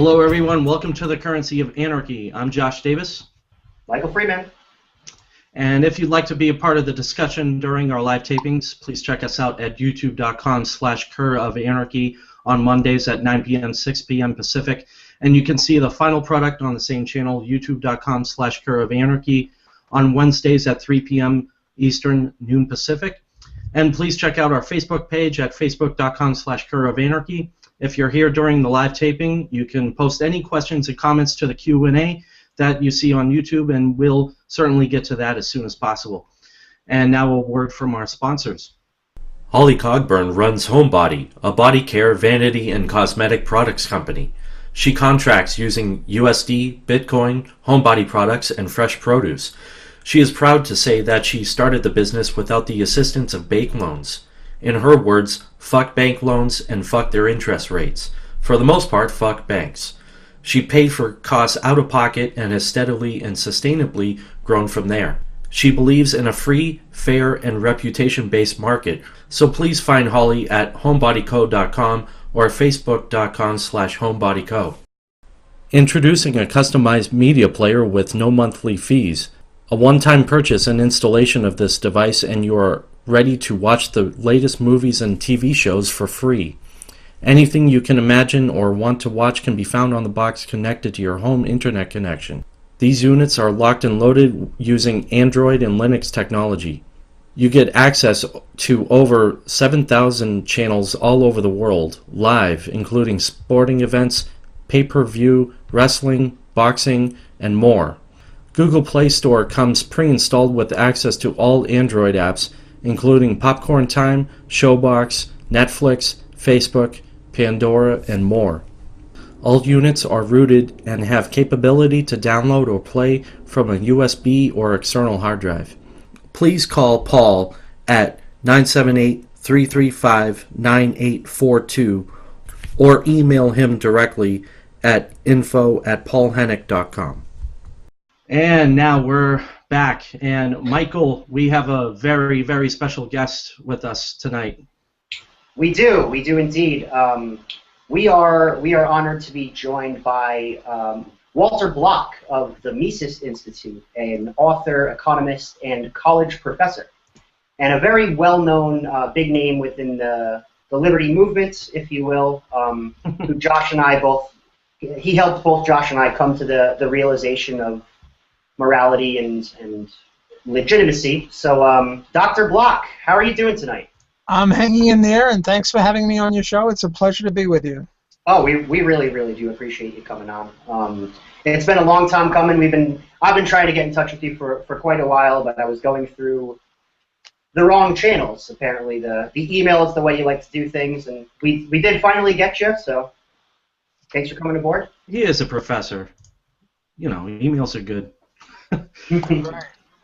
Hello, everyone. Welcome to the Currency of Anarchy. I'm Josh Davis. Michael Freeman. And if you'd like to be a part of the discussion during our live tapings, please check us out at youtube.com/Cur of Anarchy on Mondays at 9 p.m., 6 p.m. Pacific. And you can see the final product on the same channel, youtube.com/Cur of Anarchy, on Wednesdays at 3 p.m. Eastern, noon Pacific. And please check out our Facebook page at facebook.com/Cur of Anarchy. If you're here during the live taping, you can post any questions and comments to the Q&A that you see on YouTube, and we'll certainly get to that as soon as possible. And now a word from our sponsors. Holly Cogburn runs Homebody, a body care, vanity, and cosmetic products company. She contracts using USD, Bitcoin, Homebody products, and fresh produce. She is proud to say that she started the business without the assistance of bank loans. In her words, fuck bank loans and fuck their interest rates. For the most part, fuck banks. She paid for costs out of pocket and has steadily and sustainably grown from there. She believes in a free, fair, and reputation-based market, so please find Holly at homebodyco.com or facebook.com/homebodyco. Introducing a customized media player with no monthly fees. A one-time purchase and installation of this device and you are ready to watch the latest movies and TV shows for free. Anything you can imagine or want to watch can be found on the box connected to your home internet connection. These units are locked and loaded using Android and Linux technology. You get access to over 7,000 channels all over the world, live, including sporting events, pay-per-view, wrestling, boxing, and more. Google Play Store comes pre-installed with access to all Android apps, including Popcorn Time, Showbox, Netflix, Facebook, Pandora, and more. All units are rooted and have capability to download or play from a USB or external hard drive. Please call Paul at 978-335-9842 or email him directly at info@paulhennick.com. And now we're back. And Michael, we have a very, very special guest with us tonight. We do indeed. We are honored to be joined by Walter Block of the Mises Institute, an author, economist, and college professor, and a very well-known big name within the liberty movement, if you will. Who Josh and I he helped both Josh and I come to the realization of morality and legitimacy. So, Dr. Block, how are you doing tonight? I'm hanging in there, and thanks for having me on your show. It's a pleasure to be with you. Oh, we really, really do appreciate you coming on. It's been a long time coming. I've been trying to get in touch with you for quite a while, but I was going through the wrong channels. Apparently, the email is the way you like to do things, and we did finally get you. So, thanks for coming aboard. He is a professor. You know, emails are good.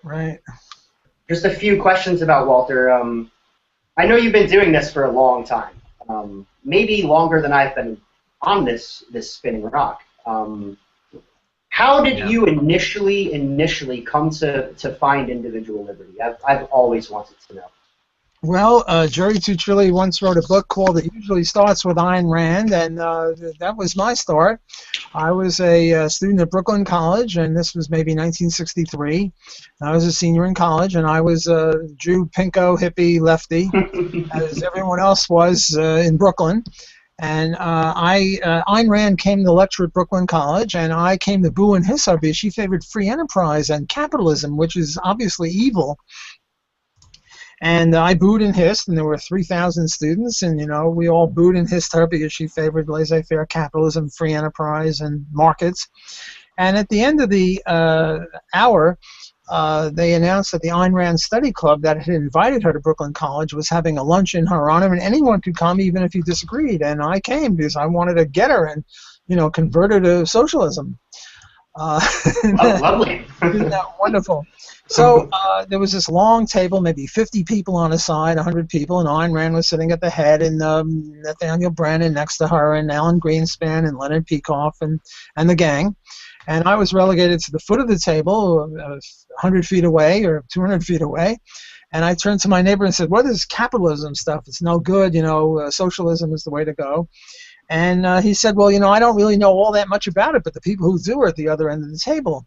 Right. Just a few questions about Walter. I know you've been doing this for a long time, maybe longer than I've been on this spinning rock. How did you initially come to find individual liberty? I've always wanted to know. Well, Jerry Tuccioli once wrote a book called It Usually Starts with Ayn Rand, and that was my start. I was a student at Brooklyn College, and this was maybe 1963. I was a senior in college, and I was a Jew, pinko, hippie, lefty, as everyone else was in Brooklyn. And Ayn Rand came to lecture at Brooklyn College, and I came to boo and hiss her because she favored free enterprise and capitalism, which is obviously evil. And I booed and hissed, and there were 3,000 students, and we all booed and hissed her because she favored laissez-faire capitalism, free enterprise, and markets. And at the end of the hour, they announced that the Ayn Rand Study Club that had invited her to Brooklyn College was having a lunch in her honor, and anyone could come even if you disagreed. And I came because I wanted to get her and convert her to socialism. Oh, lovely. Isn't that wonderful? So there was this long table, maybe 50 people on a side, 100 people, and Ayn Rand was sitting at the head, and Nathaniel Brennan next to her, and Alan Greenspan, and Leonard Peikoff, and the gang. And I was relegated to the foot of the table, 100 feet away or 200 feet away. And I turned to my neighbor and said, "What is capitalism stuff? It's no good. Socialism is the way to go." And he said, well, I don't really know all that much about it, but the people who do are at the other end of the table.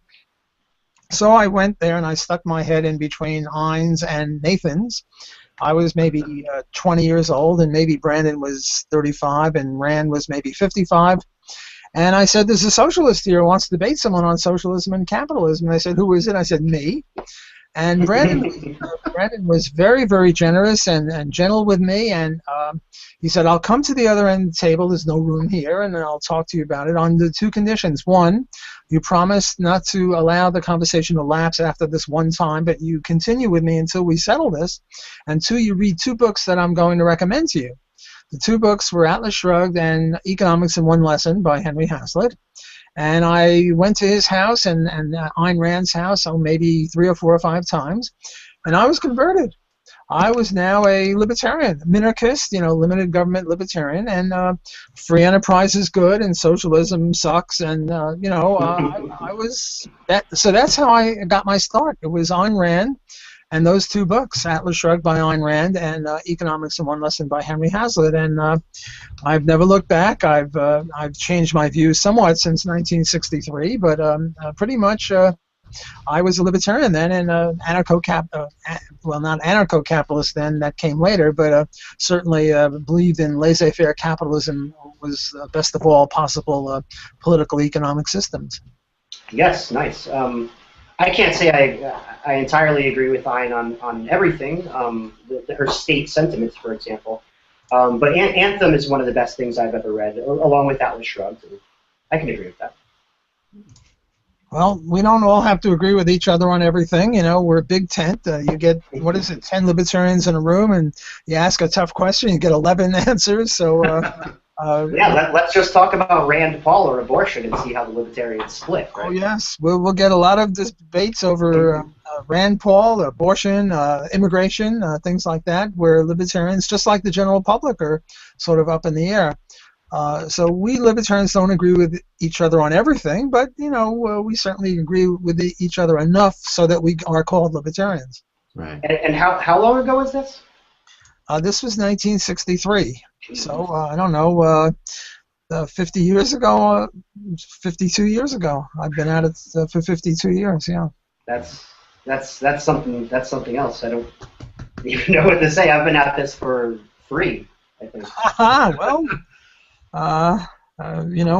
So I went there and I stuck my head in between Hines and Nathan's. I was maybe 20 years old, and maybe Brandon was 35, and Rand was maybe 55. And I said, there's a socialist here who wants to debate someone on socialism and capitalism. And they said, who is it? I said, me. And Brandon was very, very generous and gentle with me, and he said, I'll come to the other end of the table, there's no room here, and then I'll talk to you about it on the two conditions. One, you promise not to allow the conversation to lapse after this one time, but you continue with me until we settle this. And two, you read two books that I'm going to recommend to you. The two books were Atlas Shrugged and Economics in One Lesson by Henry Hazlitt. And I went to his house and Ayn Rand's house, maybe 3 or 4 or 5 times, and I was converted. I was now a libertarian, minarchist, limited government libertarian, and free enterprise is good and socialism sucks, and I was that. So that's how I got my start. It was Ayn Rand and those two books, Atlas Shrugged by Ayn Rand and Economics in One Lesson by Henry Hazlitt, and I've never looked back. I've changed my views somewhat since 1963, but pretty much I was a libertarian then, and not anarcho-capitalist then, that came later, but certainly believed in laissez-faire capitalism was best of all possible political economic systems. Yes, nice. I can't say I entirely agree with Ayn on everything, her state sentiments, for example. But Anthem is one of the best things I've ever read, along with Atlas Shrugged. I can agree with that. Well, we don't all have to agree with each other on everything. We're a big tent. You get, 10 libertarians in a room, and you ask a tough question, you get 11 answers. So, let's just talk about Rand Paul or abortion and see how the libertarians split. Right? Oh, yes. We'll get a lot of debates over Rand Paul, abortion, immigration, things like that, where libertarians, just like the general public, are sort of up in the air. So we libertarians don't agree with each other on everything, but we certainly agree with each other enough so that we are called libertarians. Right. And how long ago was this? This was 1963. So I don't know, 50 years ago, 52 years ago. I've been at it for 52 years. Yeah. That's something else. I don't even know what to say. I've been at this for 3, I think. Well.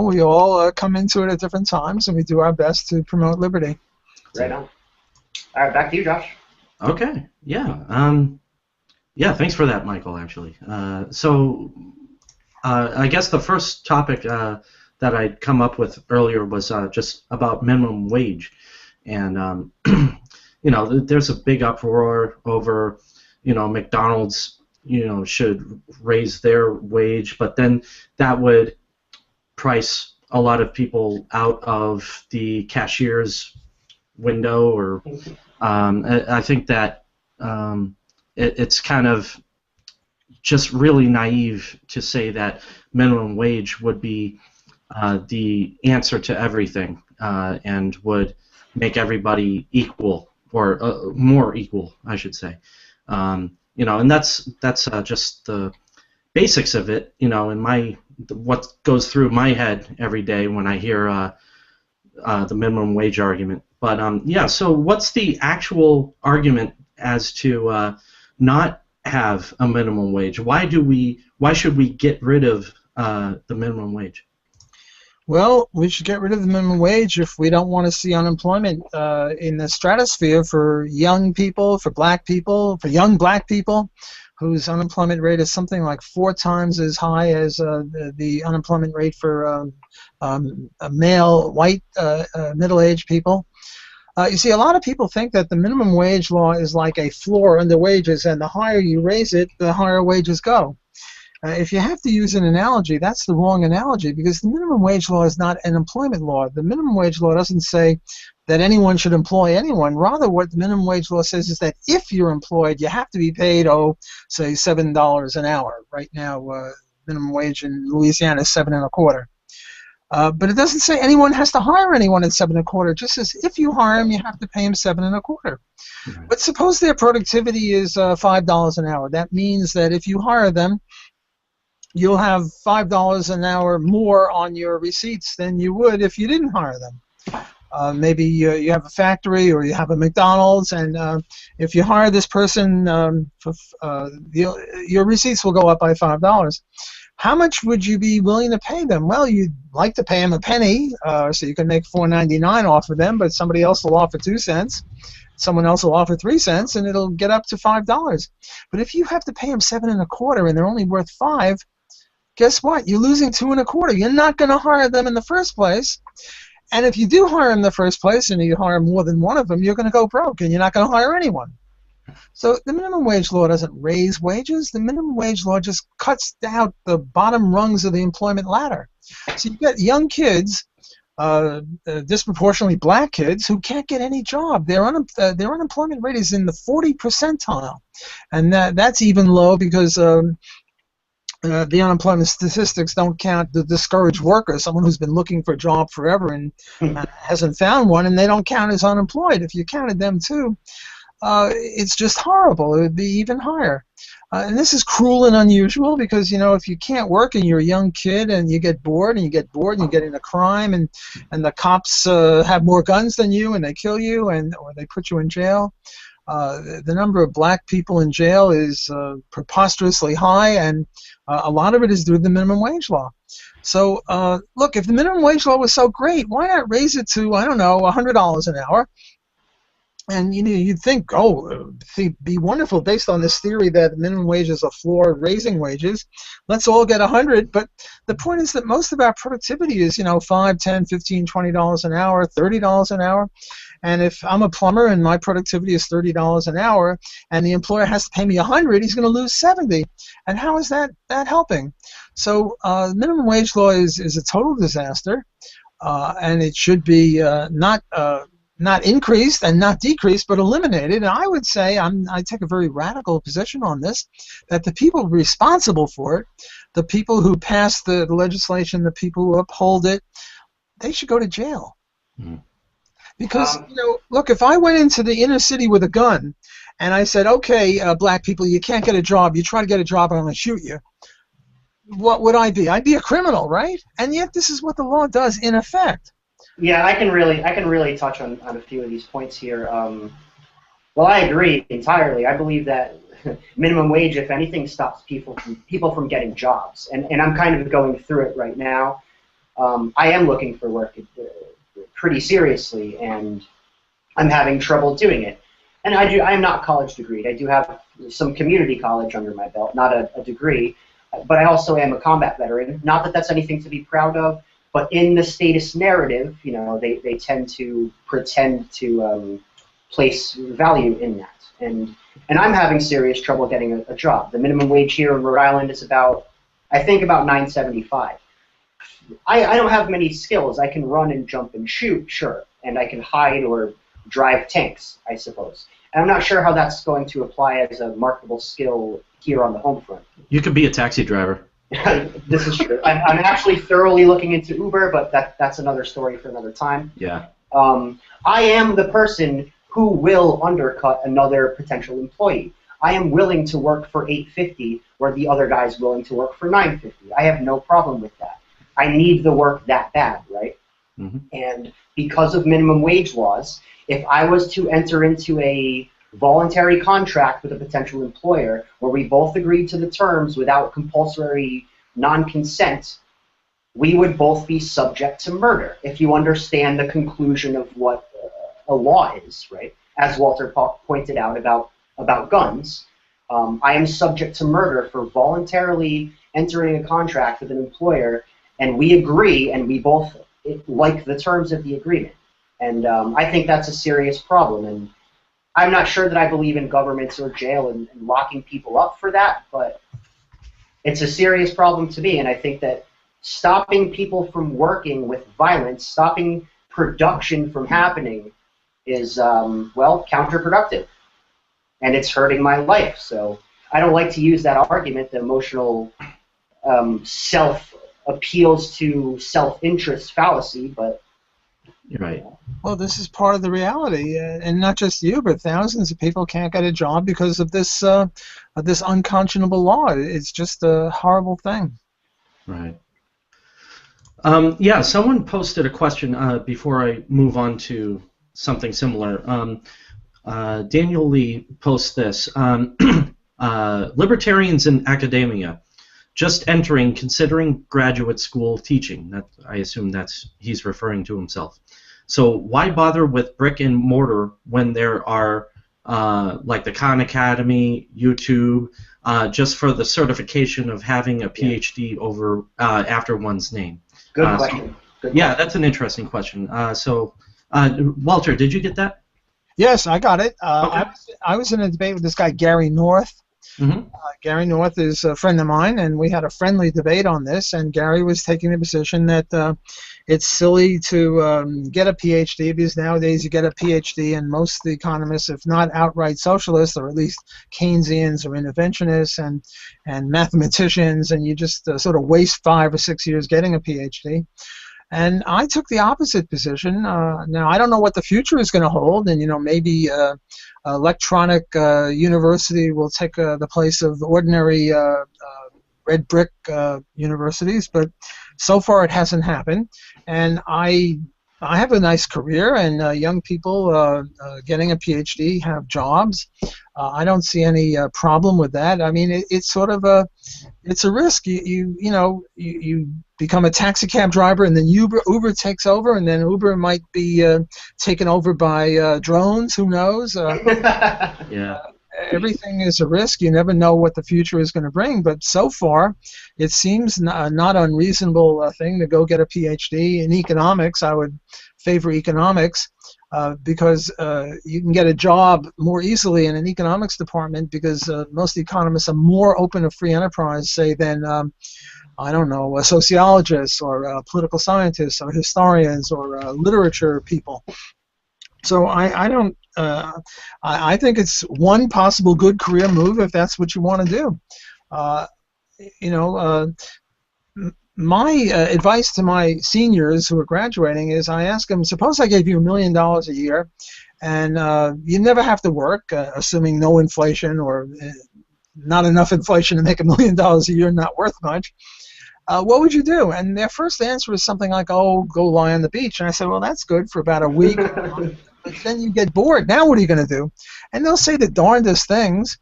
We all come into it at different times, and we do our best to promote liberty. Right on. All right, back to you, Josh. Okay. Yeah. Thanks for that, Michael. Actually, I guess the first topic that I'd come up with earlier was just about minimum wage, and there's a big uproar over, McDonald's should raise their wage, but then that would price a lot of people out of the cashier's window, or I think that it's kind of just really naive to say that minimum wage would be the answer to everything and would make everybody equal, or more equal, I should say. And that's just the basics of it. In what goes through my head every day when I hear the minimum wage argument. But so what's the actual argument as to not have a minimum wage? Why should we get rid of the minimum wage? Well, we should get rid of the minimum wage if we don't want to see unemployment in the stratosphere for young people, for black people, for young black people, whose unemployment rate is something like 4 times as high as the unemployment rate for male, white, middle-aged people. You see, a lot of people think that the minimum wage law is like a floor under wages, and the higher you raise it, the higher wages go. If you have to use an analogy, that's the wrong analogy, because the minimum wage law is not an employment law. The minimum wage law doesn't say that anyone should employ anyone. Rather, what the minimum wage law says is that if you're employed, you have to be paid, say $7 an hour. Right now, minimum wage in Louisiana is $7.25. But it doesn't say anyone has to hire anyone at $7.25. It just says if you hire them, you have to pay them $7.25. Right. But suppose their productivity is $5 an hour. That means that if you hire them, you'll have $5 an hour more on your receipts than you would if you didn't hire them. Maybe you have a factory or you have a McDonald's, and if you hire this person, your receipts will go up by $5. How much would you be willing to pay them? Well, you'd like to pay them a penny, so you can make $4.99 off of them, but somebody else will offer 2 cents. Someone else will offer 3 cents, and it'll get up to $5. But if you have to pay them 7 1/4 and they're only worth 5, guess what? You're losing 2 1/4. You're not going to hire them in the first place. And if you do hire them in the first place and you hire more than one of them, you're going to go broke and you're not going to hire anyone. So the minimum wage law doesn't raise wages. The minimum wage law just cuts out the bottom rungs of the employment ladder. So you get young kids, disproportionately black kids, who can't get any job. Their unemployment rate is in the 40 percentile. And that's even low because the unemployment statistics don't count the discouraged worker, someone who's been looking for a job forever and hasn't found one, and they don't count as unemployed. If you counted them too, it's just horrible. It would be even higher. And this is cruel and unusual because, you know, if you can't work and you're a young kid and you get bored and you get into crime and the cops have more guns than you and they kill you or they put you in jail, the number of black people in jail is preposterously high, and a lot of it is due to the minimum wage law. So, look, if the minimum wage law was so great, why not raise it to, I don't know, $100 an hour? And you'd think, oh, it'd be wonderful based on this theory that minimum wage is a floor raising wages. Let's all get 100. But the point is that most of our productivity is, $5, $10, $15, $20 an hour, $30 an hour. And if I'm a plumber and my productivity is $30 an hour, and the employer has to pay me 100, he's going to lose 70. And how is that helping? So minimum wage law is a total disaster, and it should be not increased and not decreased, but eliminated. And I would say, I take a very radical position on this, that the people responsible for it, the people who passed the legislation, the people who uphold it, they should go to jail. Mm. Because, look, if I went into the inner city with a gun and I said, okay, black people, you can't get a job, you try to get a job, I'm going to shoot you, what would I be? I'd be a criminal, right? And yet this is what the law does in effect. Yeah, I can really touch on a few of these points here. Well, I agree entirely. I believe that minimum wage, if anything, stops people from getting jobs. And I'm kind of going through it right now. I am looking for work pretty seriously, and I'm having trouble doing it. And I am not college degreed. I do have some community college under my belt, not a degree. But I also am a combat veteran. Not that that's anything to be proud of. But in the status narrative, they tend to pretend to place value in that. And I'm having serious trouble getting a job. The minimum wage here in Rhode Island is about $9.75. I don't have many skills. I can run and jump and shoot, sure. And I can hide or drive tanks, I suppose. And I'm not sure how that's going to apply as a marketable skill here on the home front. You could be a taxi driver. This is true. I'm actually thoroughly looking into Uber, but that's another story for another time. Yeah. I am the person who will undercut another potential employee. I am willing to work for $8.50 where the other guy's willing to work for $9.50. I have no problem with that. I need the work that bad, right? Mm-hmm. And because of minimum wage laws, if I was to enter into a voluntary contract with a potential employer where we both agreed to the terms without compulsory non-consent, we would both be subject to murder, if you understand the conclusion of what a law is, right? As Walter pointed out about guns, I am subject to murder for voluntarily entering a contract with an employer, and we agree, and we both like the terms of the agreement. And I think that's a serious problem. And I'm not sure that I believe in governments or jail and locking people up for that, but it's a serious problem to me. And I think that stopping people from working with violence, stopping production from happening is, counterproductive. And it's hurting my life. So I don't like to use that argument, the emotional self-appeals to self-interest fallacy, but You're right. Well, this is part of the reality, and not just you, but thousands of people can't get a job because of this unconscionable law. It's just a horrible thing. Right. Yeah, someone posted a question before I move on to something similar. Daniel Lee posts this. Libertarians in academia, just entering, considering graduate school teaching. That, I assume he's referring to himself. So why bother with brick and mortar when there are like the Khan Academy, YouTube, just for the certification of having a PhD over after one's name? Good question. Yeah, that's an interesting question. Walter, did you get that? Yes, I got it. Okay. I was in a debate with this guy, Gary North. Mm-hmm. Gary North is a friend of mine, and we had a friendly debate on this, and Gary was taking the position that it's silly to get a PhD, because nowadays you get a PhD, and most of the economists, if not outright socialists, or at least Keynesians or interventionists and mathematicians, and you just sort of waste 5 or 6 years getting a PhD. And I took the opposite position. Now, I don't know what the future is going to hold, and maybe electronic university will take the place of ordinary red brick universities, but so far it hasn't happened. And I have a nice career, and young people getting a PhD have jobs. I don't see any problem with that. I mean, it's sort of it's a risk. You become a taxi cab driver, and then Uber takes over, and then Uber might be taken over by drones. Who knows? Yeah. Everything is a risk. You never know what the future is going to bring. But so far, it seems not unreasonable thing to go get a PhD in economics. I would favor economics because you can get a job more easily in an economics department, because most economists are more open to free enterprise, say, than I don't know, sociologists or political scientists or historians or literature people. So I don't. I think it's one possible good career move if that's what you want to do. My advice to my seniors who are graduating is, I ask them, suppose I gave you $1 million a year, and you never have to work, assuming no inflation or not enough inflation to make $1 million a year not worth much. What would you do? And their first answer is something like, oh, go lie on the beach. And I said, well, that's good for about a week. But then you get bored. Now what are you going to do? And they'll say the darndest things.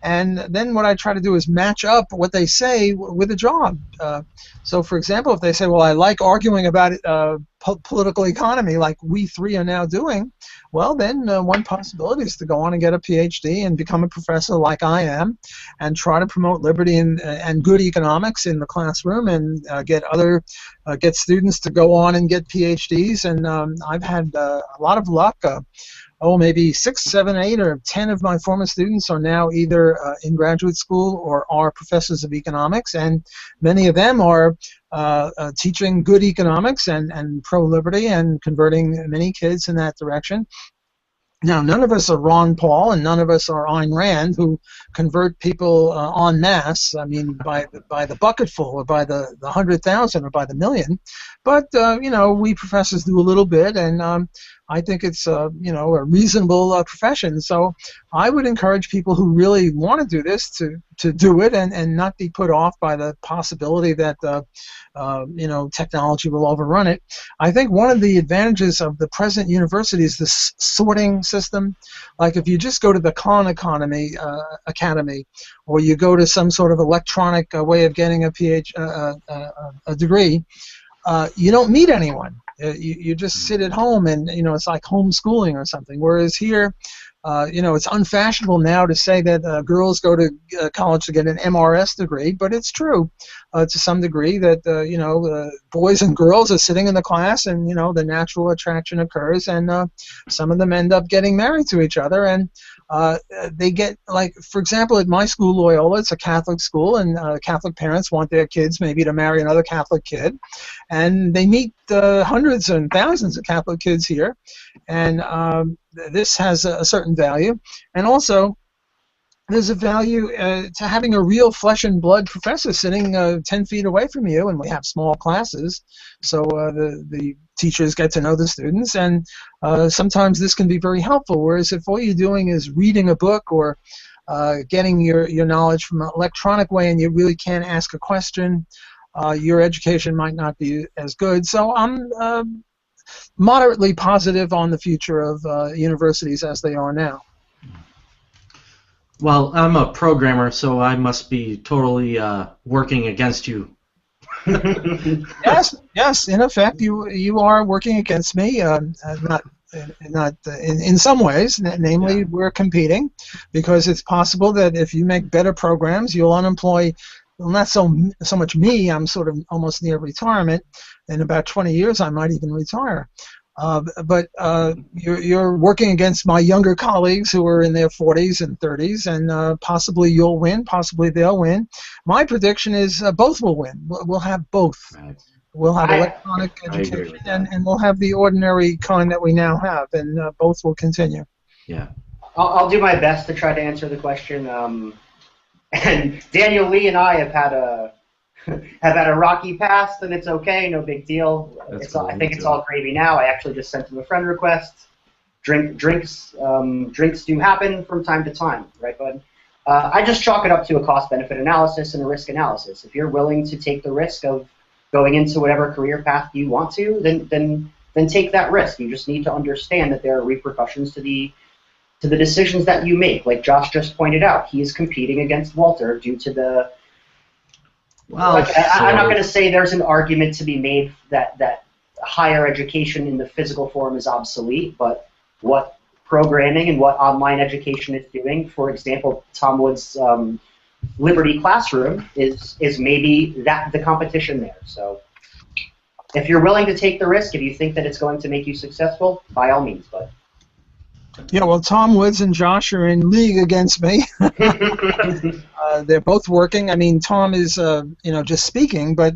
And then what I try to do is match up what they say with a job. So, for example, if they say, well, I like arguing about political economy like we three are now doing, well, then one possibility is to go on and get a PhD and become a professor like I am, and try to promote liberty and good economics in the classroom, and get students to go on and get PhDs. And I've had a lot of luck. Maybe 6, 7, 8, or 10 of my former students are now either in graduate school or are professors of economics, and many of them are teaching good economics and pro-liberty and converting many kids in that direction. Now, none of us are Ron Paul, and none of us are Ayn Rand, who convert people en masse. I mean, by the bucketful, or by the 100,000, or by the million. But we professors do a little bit, and I think it's a reasonable profession. So I would encourage people who really want to do this to do it, and not be put off by the possibility that technology will overrun it. I think one of the advantages of the present university is this sorting system. Like, if you just go to the Khan Academy, or you go to some sort of electronic way of getting a degree, you don't meet anyone. You just sit at home, and it's like homeschooling or something. Whereas here, it's unfashionable now to say that girls go to college to get an MRS degree, but it's true to some degree that boys and girls are sitting in the class, and the natural attraction occurs, and some of them end up getting married to each other, and they get, like, for example, at my school, Loyola, it's a Catholic school, and Catholic parents want their kids maybe to marry another Catholic kid, and they meet hundreds and thousands of Catholic kids here, and this has a certain value. And also, there's a value to having a real flesh and blood professor sitting 10 feet away from you, and we have small classes, so the teachers get to know the students, and sometimes this can be very helpful, whereas if all you're doing is reading a book or getting your knowledge from an electronic way and you really can't ask a question, your education might not be as good. So I'm moderately positive on the future of universities as they are now. Well, I'm a programmer, so I must be totally working against you. Yes. In effect, you are working against me. Not in some ways. Namely, Yeah. we're competing because it's possible that if you make better programs, you'll unemploy. Well, not so much me. I'm sort of almost near retirement. In about 20 years, I might even retire. But you're working against my younger colleagues who are in their 40s and 30s, and possibly you'll win, possibly they'll win. My prediction is both will win. We'll have both. Right. We'll have electronic education, and we'll have the ordinary kind that we now have, and both will continue. Yeah. I'll do my best to try to answer the question. And Daniel Lee and I have had a rocky past, and it's okay, no big deal. Cool. I think it's all gravy now. I actually just sent him a friend request. Drinks do happen from time to time, right, bud? I just chalk it up to a cost-benefit analysis and a risk analysis. If you're willing to take the risk of going into whatever career path you want to, then take that risk. You just need to understand that there are repercussions to the decisions that you make. Like Josh just pointed out, he is competing against Walter due to the. Well, I'm not going to say there's an argument to be made that higher education in the physical form is obsolete, but what programming and what online education is doing, for example, Tom Wood's Liberty Classroom is maybe the competition there. So if you're willing to take the risk, if you think that it's going to make you successful, by all means, bud. Yeah, well, Tom Woods and Josh are in league against me. They're both working. I mean, Tom is, just speaking, but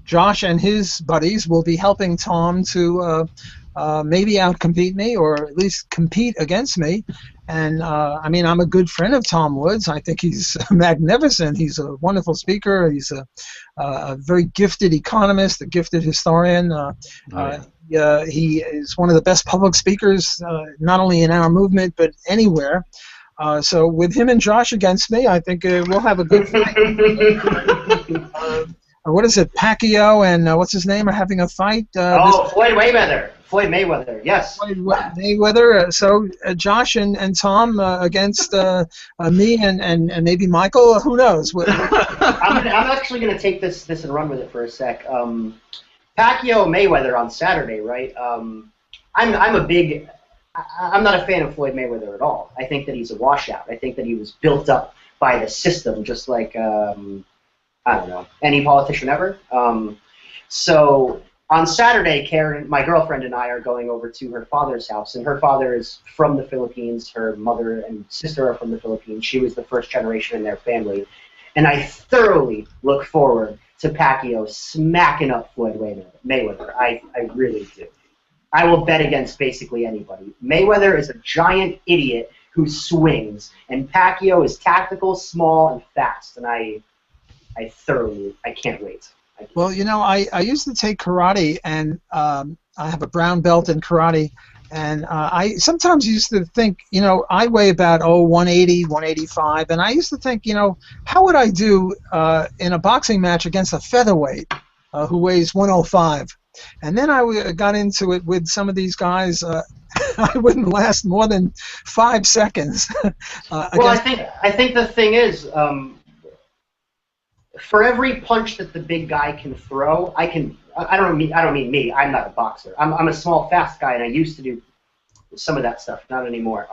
Josh and his buddies will be helping Tom to maybe outcompete me or at least compete against me. And, I'm a good friend of Tom Woods. I think he's magnificent. He's a wonderful speaker. He's a very gifted economist, a gifted historian. He is one of the best public speakers, not only in our movement, but anywhere. So with him and Josh against me, I think we'll have a good fight. What is it? Pacquiao and what's his name are having a fight. Floyd Mayweather. Floyd Mayweather, yes. Floyd Mayweather. So Josh and Tom against me and maybe Michael. Who knows? I'm actually going to take this and run with it for a sec. Pacquiao Mayweather on Saturday, right? I'm not a fan of Floyd Mayweather at all. I think that he's a washout. I think that he was built up by the system, just like I don't know, any politician ever. So on Saturday, Karen, my girlfriend, and I are going over to her father's house, and her father is from the Philippines. Her mother and sister are from the Philippines. She was the first generation in their family, and I thoroughly look forward to Pacquiao smacking up Floyd Mayweather. I really do. I will bet against basically anybody. Mayweather is a giant idiot who swings, and Pacquiao is tactical, small, and fast, and I can't wait. Well, I used to take karate, and I have a brown belt in karate, and I sometimes used to think, I weigh about 180, 185, and I used to think, how would I do in a boxing match against a featherweight who weighs 105? And then I got into it with some of these guys. I wouldn't last more than 5 seconds. Well, I think the thing is, for every punch that the big guy can throw, I don't mean me. I'm not a boxer. I'm a small, fast guy, and I used to do some of that stuff. Not anymore.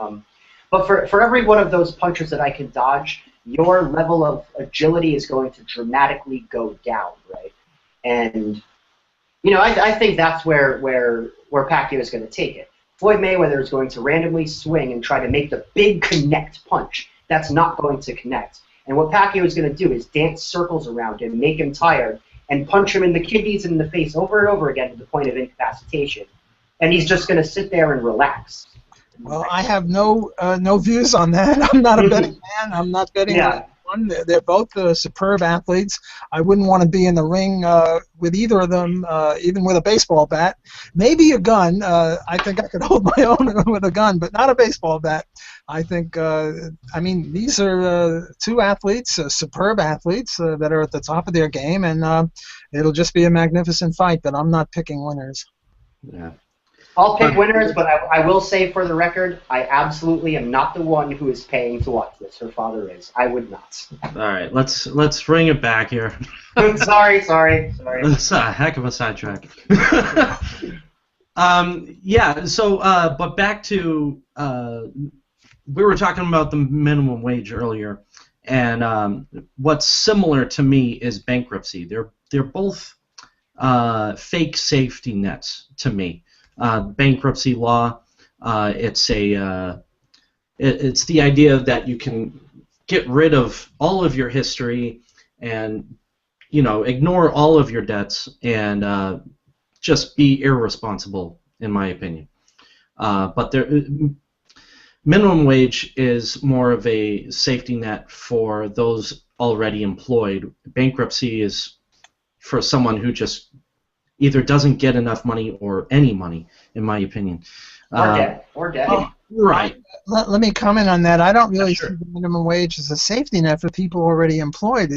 But for every one of those punches that I can dodge, your level of agility is going to dramatically go down, right? And I think that's where Pacquiao is going to take it. Floyd Mayweather is going to randomly swing and try to make the big connect punch. That's not going to connect. And what Pacquiao is going to do is dance circles around him, make him tired, and punch him in the kidneys and in the face over and over again to the point of incapacitation. And he's just going to sit there and relax. Well, I have no views on that. I'm not a betting man. I'm not betting on one. They're both superb athletes. I wouldn't want to be in the ring with either of them, even with a baseball bat. Maybe a gun. I think I could hold my own with a gun, but not a baseball bat. I think, I mean, these are two athletes, superb athletes that are at the top of their game, and it'll just be a magnificent fight, but I'm not picking winners. Yeah. I'll pick winners, but I will say for the record, I absolutely am not the one who is paying to watch this. Her father is. I would not. All right, let's bring it back here. sorry. That's a heck of a sidetrack. Yeah. So, but back to we were talking about the minimum wage earlier, and what's similar to me is bankruptcy. They're both fake safety nets to me. Bankruptcy law, it's the idea that you can get rid of all of your history and ignore all of your debts and just be irresponsible, in my opinion. But minimum wage is more of a safety net for those already employed. Bankruptcy is for someone who just either doesn't get enough money or any money, in my opinion. Or debt. Right. Let me comment on that. I don't really see the minimum wage as a safety net for people already employed.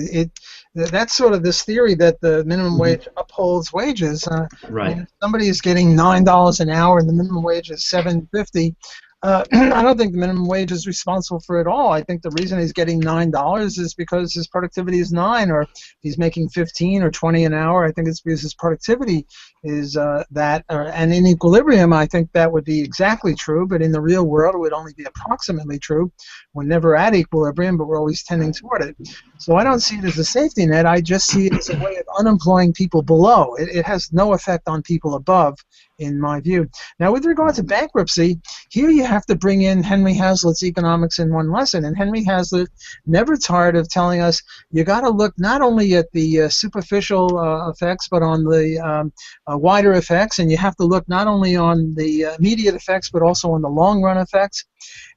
That's sort of this theory that the minimum wage upholds wages. Right. I mean, if somebody is getting $9 an hour and the minimum wage is $7.50. I don't think the minimum wage is responsible for it all. I think the reason he's getting $9 is because his productivity is 9, or if he's making 15 or 20 an hour, I think it's because his productivity is that. And in equilibrium, I think that would be exactly true, but in the real world, it would only be approximately true. We're never at equilibrium, but we're always tending toward it. So I don't see it as a safety net. I just see it as a way of unemploying people below. It has no effect on people above, in my view. Now, with regard to bankruptcy, here you have to bring in Henry Hazlitt's Economics in One Lesson. And Henry Hazlitt never tired of telling us you got to look not only at the superficial effects, but on the wider effects, and you have to look not only on the immediate effects, but also on the long-run effects.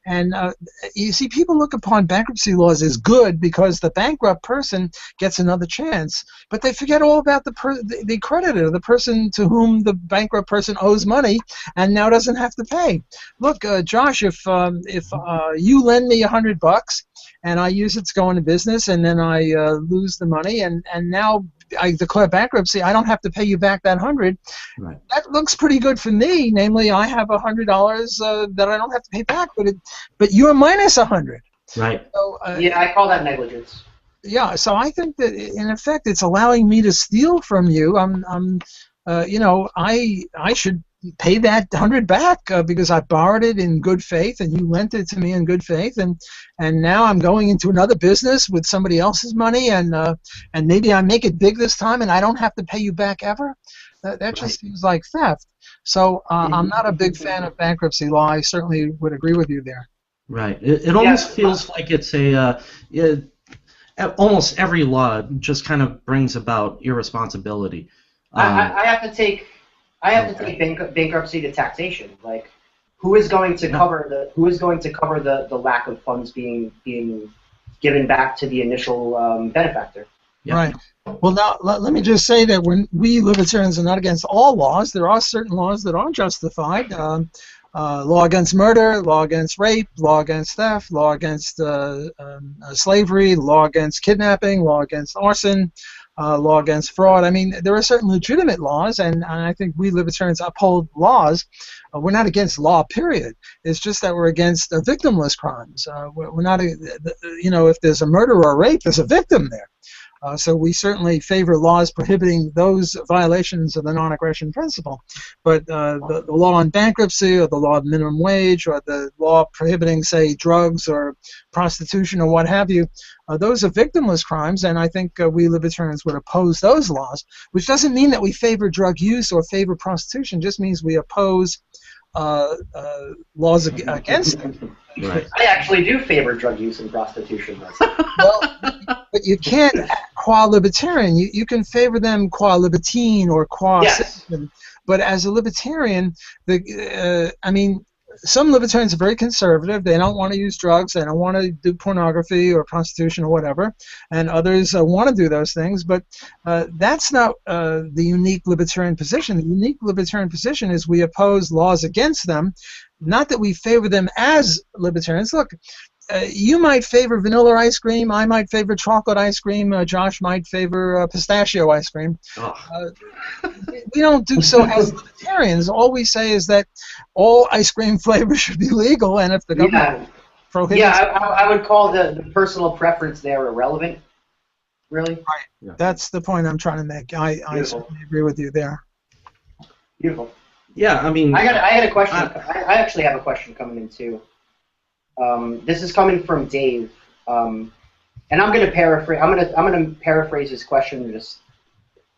And you see, people look upon bankruptcy laws as good because the bankrupt person gets another chance, but they forget all about the creditor, the person to whom the bankrupt person owes money and now doesn't have to pay. Look, Josh, if you lend me $100 and I use it to go into business and then I lose the money and now I declare bankruptcy, I don't have to pay you back that $100. Right. That looks pretty good for me. Namely, I have $100 that I don't have to pay back, but you're minus $100. Right. So, yeah, I call that negligence. Yeah. So I think that in effect, it's allowing me to steal from you. I should pay that $100 back because I borrowed it in good faith and you lent it to me in good faith, and now I'm going into another business with somebody else's money and maybe I make it big this time and I don't have to pay you back ever. That just seems like theft. So I'm not a big fan of bankruptcy law. I certainly would agree with you there. Right. It almost feels like it's almost every law just kind of brings about irresponsibility. I have to take bankruptcy to taxation. Like, who is going to cover the lack of funds being given back to the initial benefactor? Yeah. Right. Well, now let me just say that when we libertarians are not against all laws, there are certain laws that are justified. Law against murder, law against rape, law against theft, law against slavery, law against kidnapping, law against arson, law against fraud. I mean, there are certain legitimate laws, and I think we libertarians uphold laws. We're not against law, period. It's just that we're against victimless crimes. We're not, if there's a murder or a rape, there's a victim there. So we certainly favor laws prohibiting those violations of the non-aggression principle. But the law on bankruptcy or the law of minimum wage or the law prohibiting, say, drugs or prostitution or what have you, those are victimless crimes, and I think we libertarians would oppose those laws, which doesn't mean that we favor drug use or favor prostitution. It just means we oppose laws against them. Right. I actually do favor drug use and prostitution. Well, but you can't qua libertarian. You can favor them qua libertine or qua citizen. But as a libertarian, some libertarians are very conservative. They don't want to use drugs. They don't want to do pornography or prostitution or whatever. And others want to do those things. But that's not the unique libertarian position. The unique libertarian position is we oppose laws against them, not that we favor them as libertarians. Look, you might favor vanilla ice cream. I might favor chocolate ice cream. Josh might favor pistachio ice cream. Oh. We don't do so as libertarians. All we say is that all ice cream flavors should be legal, and if the government prohibits... Yeah, I would call the personal preference there irrelevant, really. Right. Yeah. That's the point I'm trying to make. I certainly agree with you there. Beautiful. Yeah, I mean... I had a question. I actually have a question coming in, too. This is coming from Dave, and I'm going to paraphrase. I'm going to paraphrase his question and just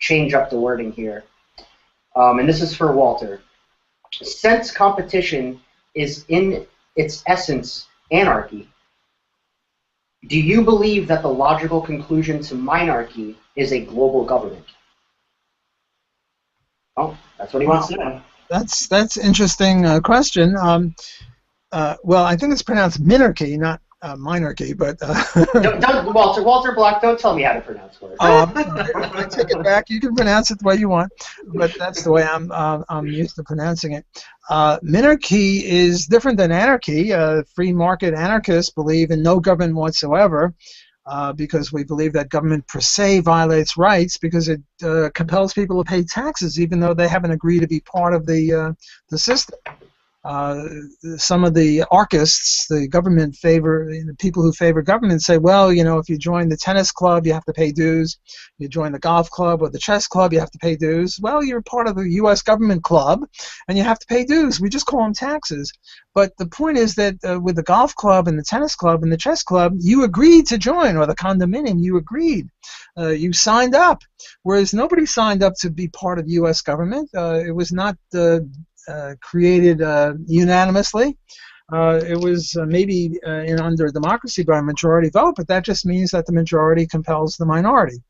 change up the wording here. And this is for Walter. Since competition is in its essence anarchy, do you believe that the logical conclusion to minarchy is a global government? Oh, that's what he wants to know. That's interesting question. Well, I think it's pronounced minarchy, not minarchy, but... don't, Walter Block, don't tell me how to pronounce words. I take it back. You can pronounce it the way you want, but that's the way I'm used to pronouncing it. Minarchy is different than anarchy. Free market anarchists believe in no government whatsoever, because we believe that government per se violates rights because it compels people to pay taxes even though they haven't agreed to be part of the system. Some of the anarchists, the people who favor government say, well, you know, if you join the tennis club, you have to pay dues. You join the golf club or the chess club, you have to pay dues. Well, you're part of the U.S. government club, and you have to pay dues. We just call them taxes. But the point is that with the golf club and the tennis club and the chess club, you agreed to join, or the condominium, you agreed. You signed up, whereas nobody signed up to be part of U.S. government. It was not created unanimously. It was maybe under democracy by a majority vote, but that just means that the majority compels the minority.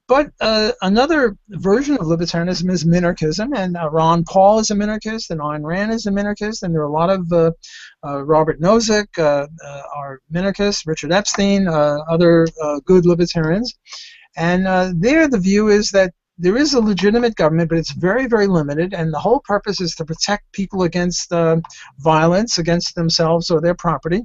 But another version of libertarianism is minarchism, and Ron Paul is a minarchist, and Ayn Rand is a minarchist, and there are a lot of Robert Nozick are minarchists, Richard Epstein, other good libertarians. And there the view is that there is a legitimate government, but it's very, very limited, and the whole purpose is to protect people against violence against themselves or their property.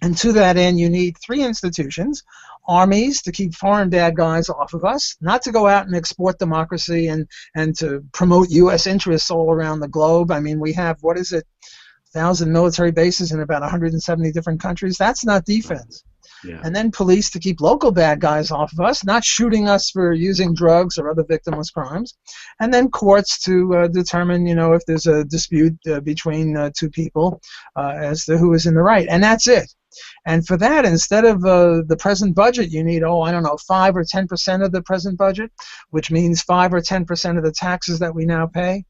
And to that end, you need three institutions: armies to keep foreign bad guys off of us, not to go out and export democracy and to promote U.S. interests all around the globe. I mean, we have, 1,000 military bases in about 170 different countries. That's not defense. Yeah. And then police to keep local bad guys off of us, not shooting us for using drugs or other victimless crimes. And then courts to determine, if there's a dispute between two people as to who is in the right. And that's it. And for that, instead of the present budget, you need, 5 or 10% of the present budget, which means 5 or 10% of the taxes that we now pay.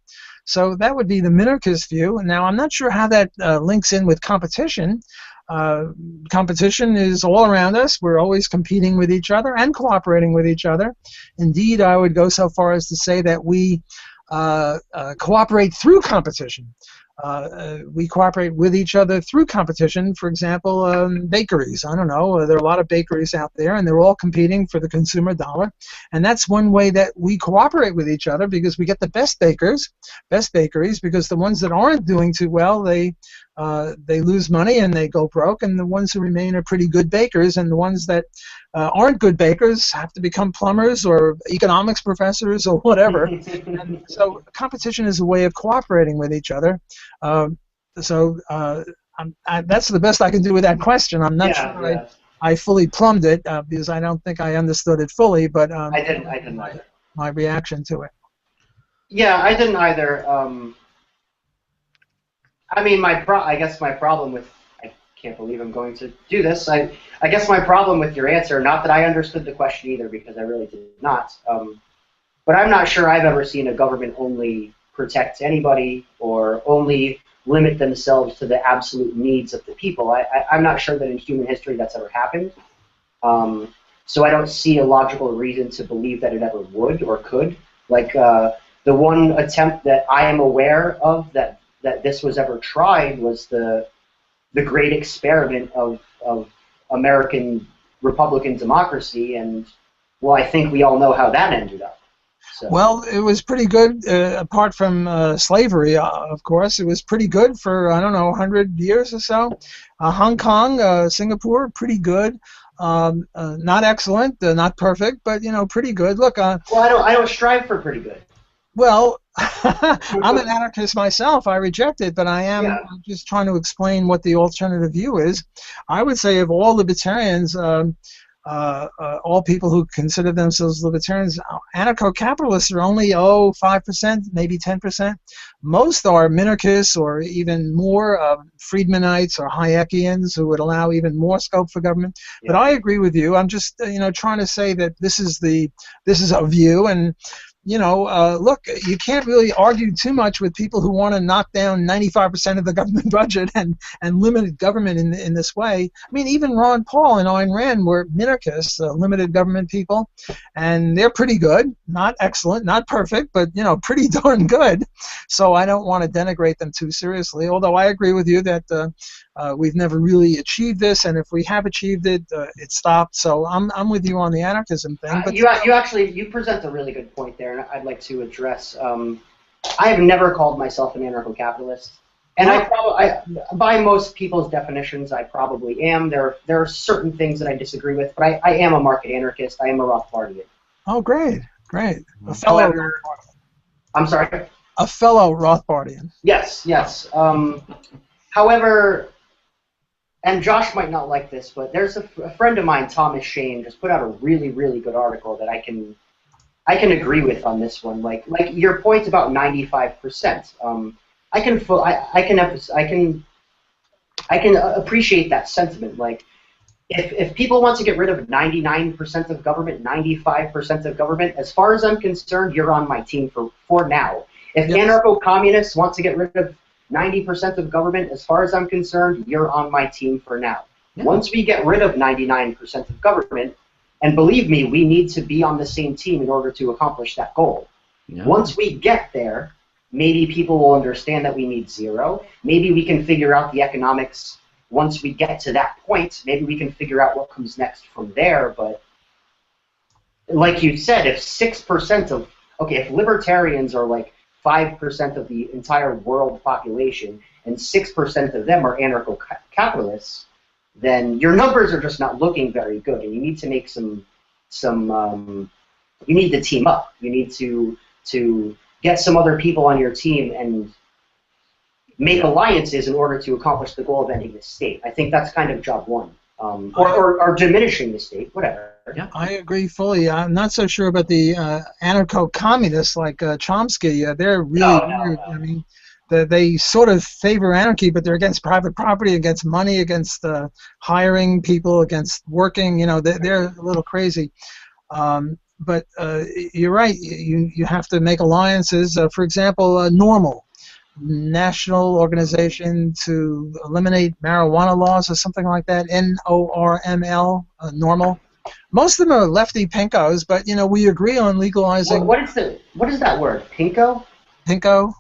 So that would be the minarchist view. Now, I'm not sure how that links in with competition. Competition is all around us. We're always competing with each other and cooperating with each other. Indeed, I would go so far as to say that we cooperate through competition. We cooperate with each other through competition. For example, bakeries. I don't know. There are a lot of bakeries out there, and they're all competing for the consumer dollar. And that's one way that we cooperate with each other, because we get the best bakeries, because the ones that aren't doing too well, they lose money and they go broke, and the ones who remain are pretty good bakers, and the ones that aren't good bakers have to become plumbers or economics professors or whatever. And so competition is a way of cooperating with each other. That's the best I can do with that question. I'm not sure I fully plumbed it because I don't think I understood it fully, but I didn't either. My reaction to it. Yeah, I didn't either. I mean, I guess my problem with, I can't believe I'm going to do this. I guess my problem with your answer, not that I understood the question either, because I really did not, but I'm not sure I've ever seen a government only protect anybody or only limit themselves to the absolute needs of the people. I'm not sure that in human history that's ever happened. So I don't see a logical reason to believe that it ever would or could. Like the one attempt that I am aware of that that this was ever tried was the great experiment of American Republican democracy, and well, I think we all know how that ended up. So. Well, it was pretty good, apart from slavery, of course. It was pretty good for, I don't know, 100 years or so. Hong Kong, Singapore, pretty good. Not excellent, not perfect, but, you know, pretty good. Look, well, I don't strive for pretty good. Well, I'm an anarchist myself. I reject it, but I'm just trying to explain what the alternative view is. I would say of all libertarians, all people who consider themselves libertarians, anarcho-capitalists are only 5%, maybe 10%. Most are minarchists or even more Friedmanites or Hayekians who would allow even more scope for government. Yeah. But I agree with you. I'm just trying to say that this is a view, and look, you can't really argue too much with people who want to knock down 95% of the government budget and limit government in this way. I mean, even Ron Paul and Ayn Rand were minarchists, limited government people, and they're pretty good. Not excellent, not perfect, but, pretty darn good. So I don't want to denigrate them too seriously, although I agree with you that we've never really achieved this, and if we have achieved it, it stopped. So I'm with you on the anarchism thing. But you present a really good point there, and I'd like to address. I have never called myself an anarcho-capitalist, and by most people's definitions, I probably am. There are certain things that I disagree with, but I am a market anarchist. I am a Rothbardian. Oh, great. A fellow Rothbardian. I'm sorry? A fellow Rothbardian. Yes. However, and Josh might not like this, but there's a friend of mine, Thomas Shane, just put out a really, really good article that I can agree with on this one. Like your point about 95%. I can appreciate that sentiment. Like, if people want to get rid of 99% of government, 95% of government, as far as I'm concerned, you're on my team for now. If anarcho-communists want to get rid of 90% of government, as far as I'm concerned, you're on my team for now. Yeah. Once we get rid of 99% of government, and believe me, we need to be on the same team in order to accomplish that goal. Yeah. Once we get there, maybe people will understand that we need zero. Maybe we can figure out the economics. Once we get to that point, maybe we can figure out what comes next from there. But like you said, if 6% if libertarians are like 5% of the entire world population, and 6% of them are anarcho-capitalists, then your numbers are just not looking very good, and you need to make you need to team up. You need to get some other people on your team and make alliances in order to accomplish the goal of ending the state. I think that's kind of job one, or diminishing the state, whatever. Yeah, I agree fully. I'm not so sure about the anarcho-communists like Chomsky. They're really weird. I mean, they sort of favor anarchy, but they're against private property, against money, against hiring people, against working. They're a little crazy. But you're right. You have to make alliances. For example, NORML, National Organization to Eliminate Marijuana Laws, or something like that. NORML, NORML. Most of them are lefty pinkos, but we agree on legalizing. What is that word? Pinko? Pinko,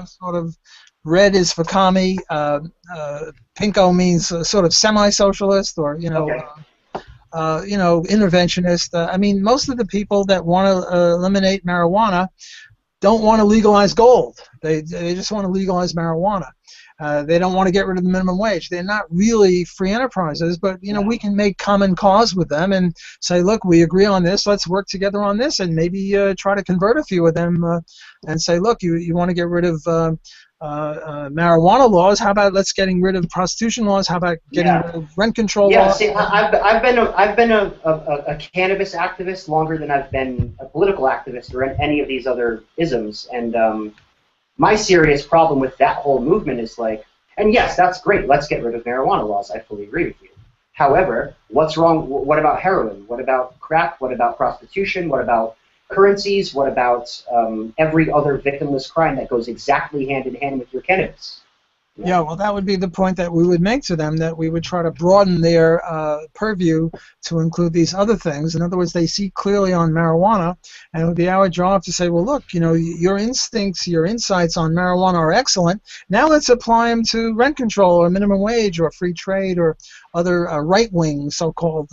sort of. Red is for commie. Pinko means sort of semi-socialist, or interventionist. I mean, most of the people that want to eliminate marijuana don't want to legalize gold. They just want to legalize marijuana. They don't want to get rid of the minimum wage. They're not really free enterprises, but we can make common cause with them and say, look, we agree on this. Let's work together on this, and maybe try to convert a few of them and say, look, you want to get rid of marijuana laws? How about let's getting rid of prostitution laws? How about getting rid of rent control laws? See, I've been a cannabis activist longer than I've been a political activist or any of these other isms, and my serious problem with that whole movement is like, and yes, that's great. Let's get rid of marijuana laws. I fully agree with you. However, what's wrong? What about heroin? What about crack? What about prostitution? What about currencies? What about every other victimless crime that goes exactly hand in hand with your cannabis? Yeah, well, that would be the point that we would make to them, that we would try to broaden their purview to include these other things. In other words, they see clearly on marijuana, and it would be our job to say, well, look, your instincts, your insights on marijuana are excellent. Now let's apply them to rent control or minimum wage or free trade or other right-wing so-called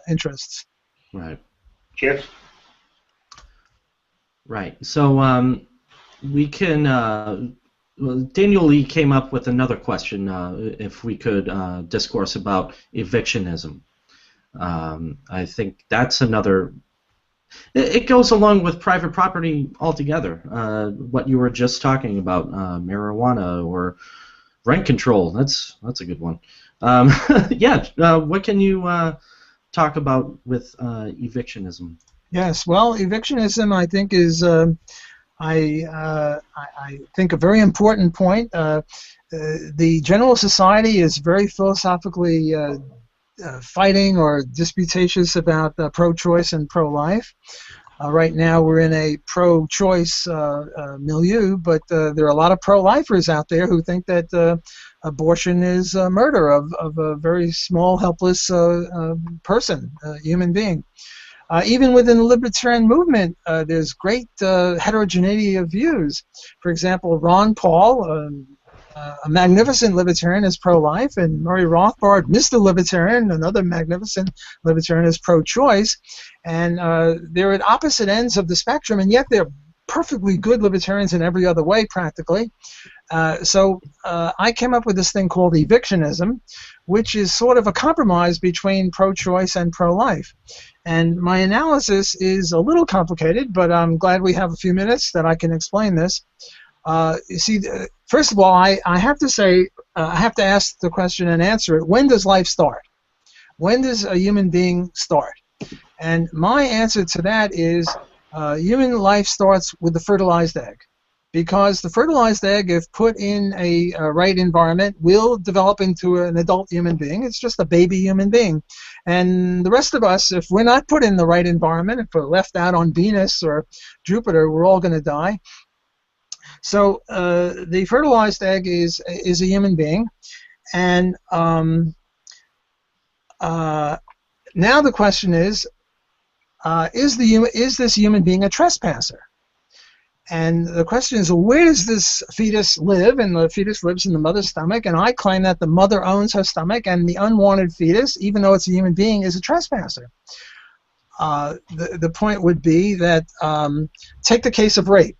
interests. Right. Cheers. Right. So we can. Well, Daniel Lee came up with another question, if we could discourse about evictionism. I think that's another... It goes along with private property altogether, what you were just talking about, marijuana or rent control. That's a good one. Yeah, what can you talk about with evictionism? Yes, well, evictionism, I think, is... I think a very important point. The general society is very philosophically fighting or disputatious about pro-choice and pro-life. Right now we're in a pro-choice milieu, but there are a lot of pro-lifers out there who think that abortion is murder of a very small, helpless person, human being. Even within the libertarian movement, there's great heterogeneity of views. For example, Ron Paul, a magnificent libertarian, is pro-life, and Murray Rothbard, Mr. Libertarian, another magnificent libertarian, is pro-choice. And they're at opposite ends of the spectrum, and yet they're perfectly good libertarians in every other way, practically. So I came up with this thing called evictionism, which is sort of a compromise between pro-choice and pro-life. And my analysis is a little complicated, but I'm glad we have a few minutes that I can explain this. You see, first of all, I have to say, I have to ask the question and answer it. When does life start? When does a human being start? And my answer to that is human life starts with the fertilized egg. Because the fertilized egg, if put in a right environment, will develop into an adult human being. It's just a baby human being. And the rest of us, if we're not put in the right environment, if we're left out on Venus or Jupiter, we're all going to die. So the fertilized egg is a human being. And now the question is this human being a trespasser? And the question is, well, where does this fetus live? And the fetus lives in the mother's stomach, and I claim that the mother owns her stomach, and the unwanted fetus, even though it's a human being, is a trespasser. The point would be that, take the case of rape.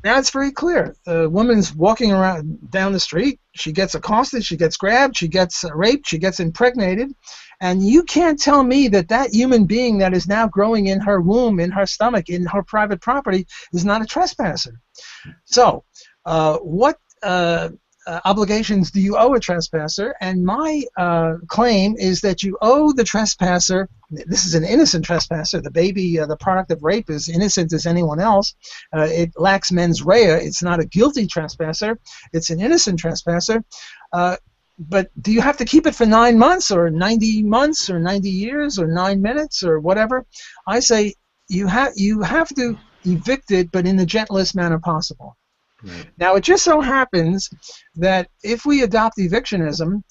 Now it's very clear. The woman's walking around down the street, she gets accosted, she gets grabbed, she gets raped, she gets impregnated, and you can't tell me that that human being that is now growing in her womb, in her stomach, in her private property is not a trespasser. So what obligations do you owe a trespasser? And my claim is that you owe the trespasser, this is an innocent trespasser, the baby, the product of rape, is innocent as anyone else. It lacks mens rea. It's not a guilty trespasser. It's an innocent trespasser. But do you have to keep it for 9 months or 90 months or 90 years or 9 minutes or whatever? I say you have to evict it, but in the gentlest manner possible. Right. Now, it just so happens that if we adopt evictionism,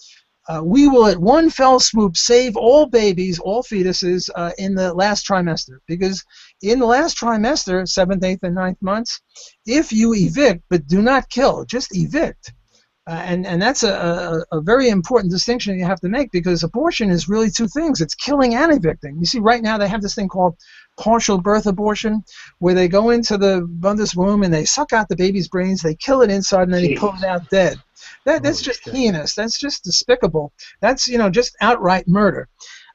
we will at one fell swoop save all babies, all fetuses in the last trimester. Because in the last trimester, 7th, 8th, and 9th months, if you evict but do not kill, just evict. And that's a very important distinction you have to make, because abortion is really two things. It's killing and evicting. You see, right now they have this thing called partial birth abortion, where they go into the mother's womb and they suck out the baby's brains, they kill it inside, and then they pull it out dead. That's just heinous. That's just despicable. That's, just outright murder.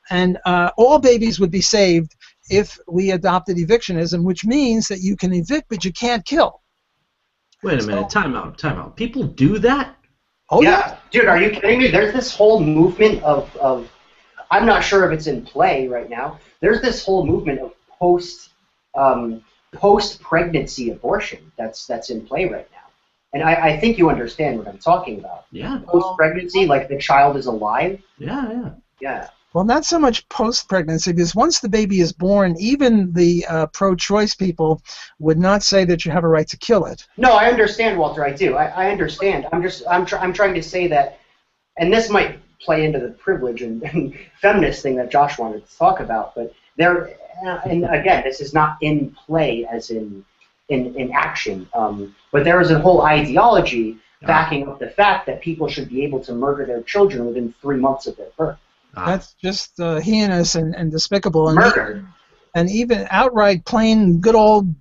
And all babies would be saved if we adopted evictionism, which means that you can evict but you can't kill. Wait a minute. Time out. People do that? Oh yeah, dude, are you kidding me? There's this whole movement of I'm not sure if it's in play right now. There's this whole movement of post-pregnancy abortion that's in play right now. And I think you understand what I'm talking about. Yeah. Post-pregnancy, like the child is alive. Yeah. Yeah. Well, not so much post-pregnancy, because once the baby is born, even the pro-choice people would not say that you have a right to kill it. No, I understand, Walter. I do. I understand. I'm trying to say that, and this might play into the privilege and feminist thing that Josh wanted to talk about, but there, and again, this is not in play as in action, but there is a whole ideology backing up the fact that people should be able to murder their children within 3 months of their birth. That's just heinous and despicable. Murder. And even outright plain good old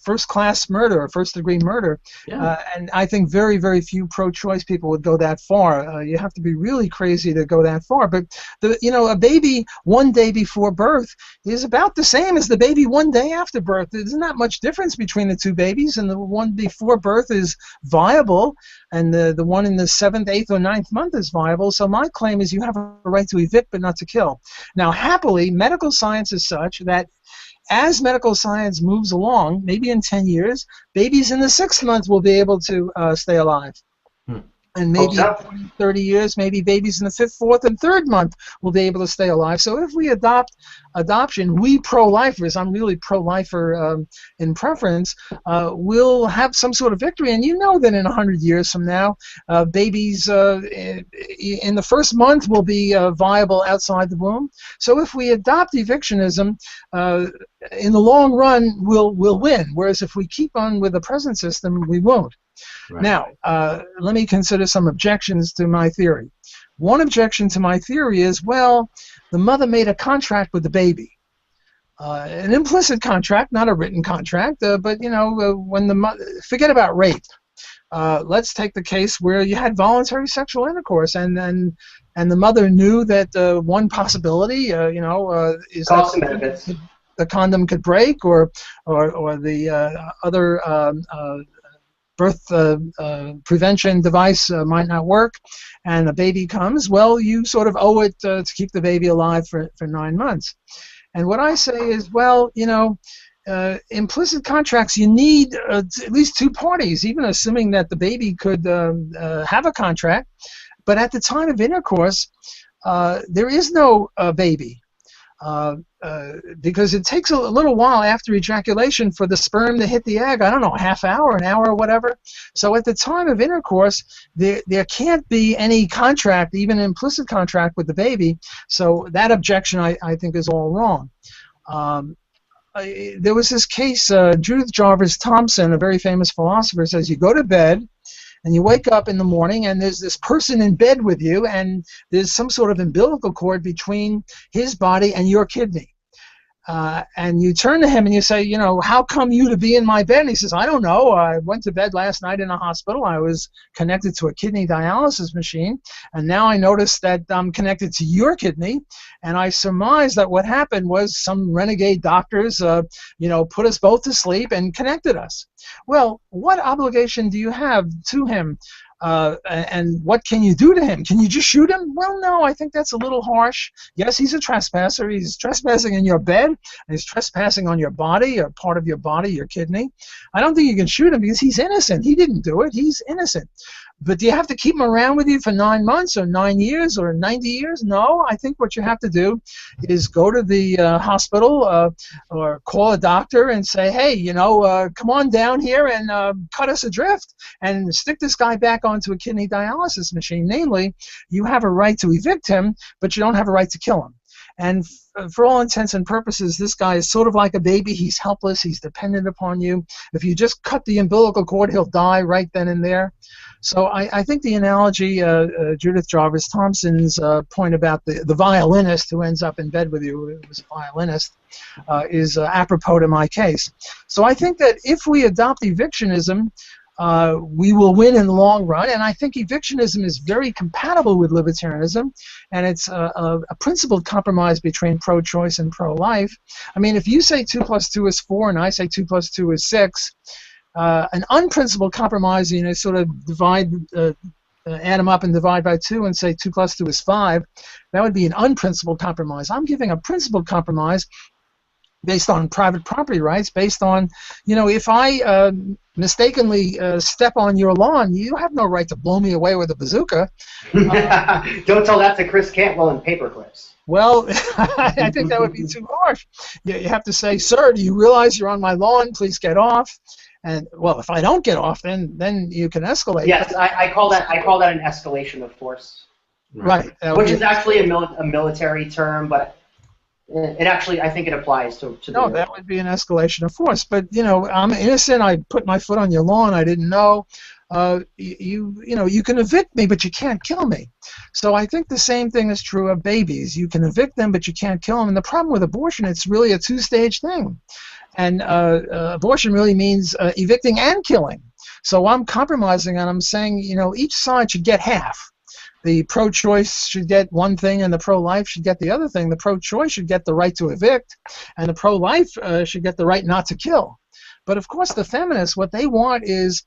first-class murder or first-degree murder. Yeah. And I think very, very few pro-choice people would go that far. You have to be really crazy to go that far. But a baby 1 day before birth is about the same as the baby 1 day after birth. There's not much difference between the two babies, and the one before birth is viable, and the one in the 7th, 8th, or 9th month is viable. So my claim is you have a right to evict but not to kill. Now, happily, medical science is such that as medical science moves along, maybe in 10 years, babies in the 6th month will be able to stay alive. And maybe in 20, 30 years, maybe babies in the 5th, 4th, and 3rd month will be able to stay alive. So if we adopt adoption, we pro-lifers, I'm really pro-lifer in preference, will have some sort of victory. And you know that in 100 years from now, babies in the 1st month will be viable outside the womb. So if we adopt evictionism, in the long run, we'll win. Whereas if we keep on with the present system, we won't. Right. Now, let me consider some objections to my theory. One objection to my theory is, well, the mother made a contract with the baby. An implicit contract, not a written contract, but, when the mother, forget about rape. Let's take the case where you had voluntary sexual intercourse, and the mother knew that one possibility, is that the condom could break, or the other birth prevention device might not work, and a baby comes. Well, you sort of owe it to keep the baby alive for 9 months. And what I say is, well, implicit contracts, you need at least 2 parties, even assuming that the baby could have a contract. But at the time of intercourse, there is no baby. Because it takes a little while after ejaculation for the sperm to hit the egg. I don't know, half hour, an hour, or whatever. So at the time of intercourse, there can't be any contract, even an implicit contract with the baby. So that objection, I think, is all wrong. There was this case, Judith Jarvis Thompson, a very famous philosopher, says you go to bed, and you wake up in the morning, and there's this person in bed with you, and there's some sort of umbilical cord between his body and your kidney. And you turn to him and you say, how come you to be in my bed? And he says, I don't know. I went to bed last night in a hospital. I was connected to a kidney dialysis machine, and now I noticed that I'm connected to your kidney, and I surmise that what happened was some renegade doctors, put us both to sleep and connected us. Well, what obligation do you have to him? And what can you do to him? Can you just shoot him? Well, no, I think that's a little harsh. Yes, he's a trespasser. He's trespassing in your bed, and he's trespassing on your body, or part of your body, your kidney. I don't think you can shoot him because he's innocent. He didn't do it. He's innocent. But do you have to keep him around with you for 9 months or 9 years or 90 years? No, I think what you have to do is go to the hospital or call a doctor and say, hey, come on down here and cut us adrift and stick this guy back onto a kidney dialysis machine. Namely, you have a right to evict him, but you don't have a right to kill him. And for all intents and purposes, this guy is sort of like a baby. He's helpless. He's dependent upon you. If you just cut the umbilical cord, he'll die right then and there. So I think the analogy, Judith Jarvis Thompson's point about the violinist who ends up in bed with you, who was a violinist, is apropos to my case. So I think that if we adopt evictionism, we will win in the long run, and I think evictionism is very compatible with libertarianism, and it's a principled compromise between pro-choice and pro-life. I mean, if you say 2 + 2 is 4, and I say 2 + 2 is 6, an unprincipled compromise, sort of add them up and divide by 2 and say 2 + 2 is 5, that would be an unprincipled compromise. I'm giving a principled compromise based on private property rights, based on, if I mistakenly step on your lawn, you have no right to blow me away with a bazooka. Don't tell that to Chris Cantwell in Paperclips. Well, I think that would be too harsh. You have to say, sir, do you realize you're on my lawn? Please get off. And well, if I don't get off, then you can escalate. Yes, I call that an escalation of force. Right. Which is actually a military term, but it actually, I think it applies to no, that would be an escalation of force. But I'm innocent. I put my foot on your lawn. I didn't know. You can evict me, but you can't kill me. So I think the same thing is true of babies. You can evict them, but you can't kill them. And the problem with abortion, it's really a two-stage thing. And abortion really means evicting and killing. So I'm compromising, and I'm saying, each side should get half. The pro-choice should get one thing, and the pro-life should get the other thing. The pro-choice should get the right to evict, and the pro-life should get the right not to kill. But of course, the feminists, what they want is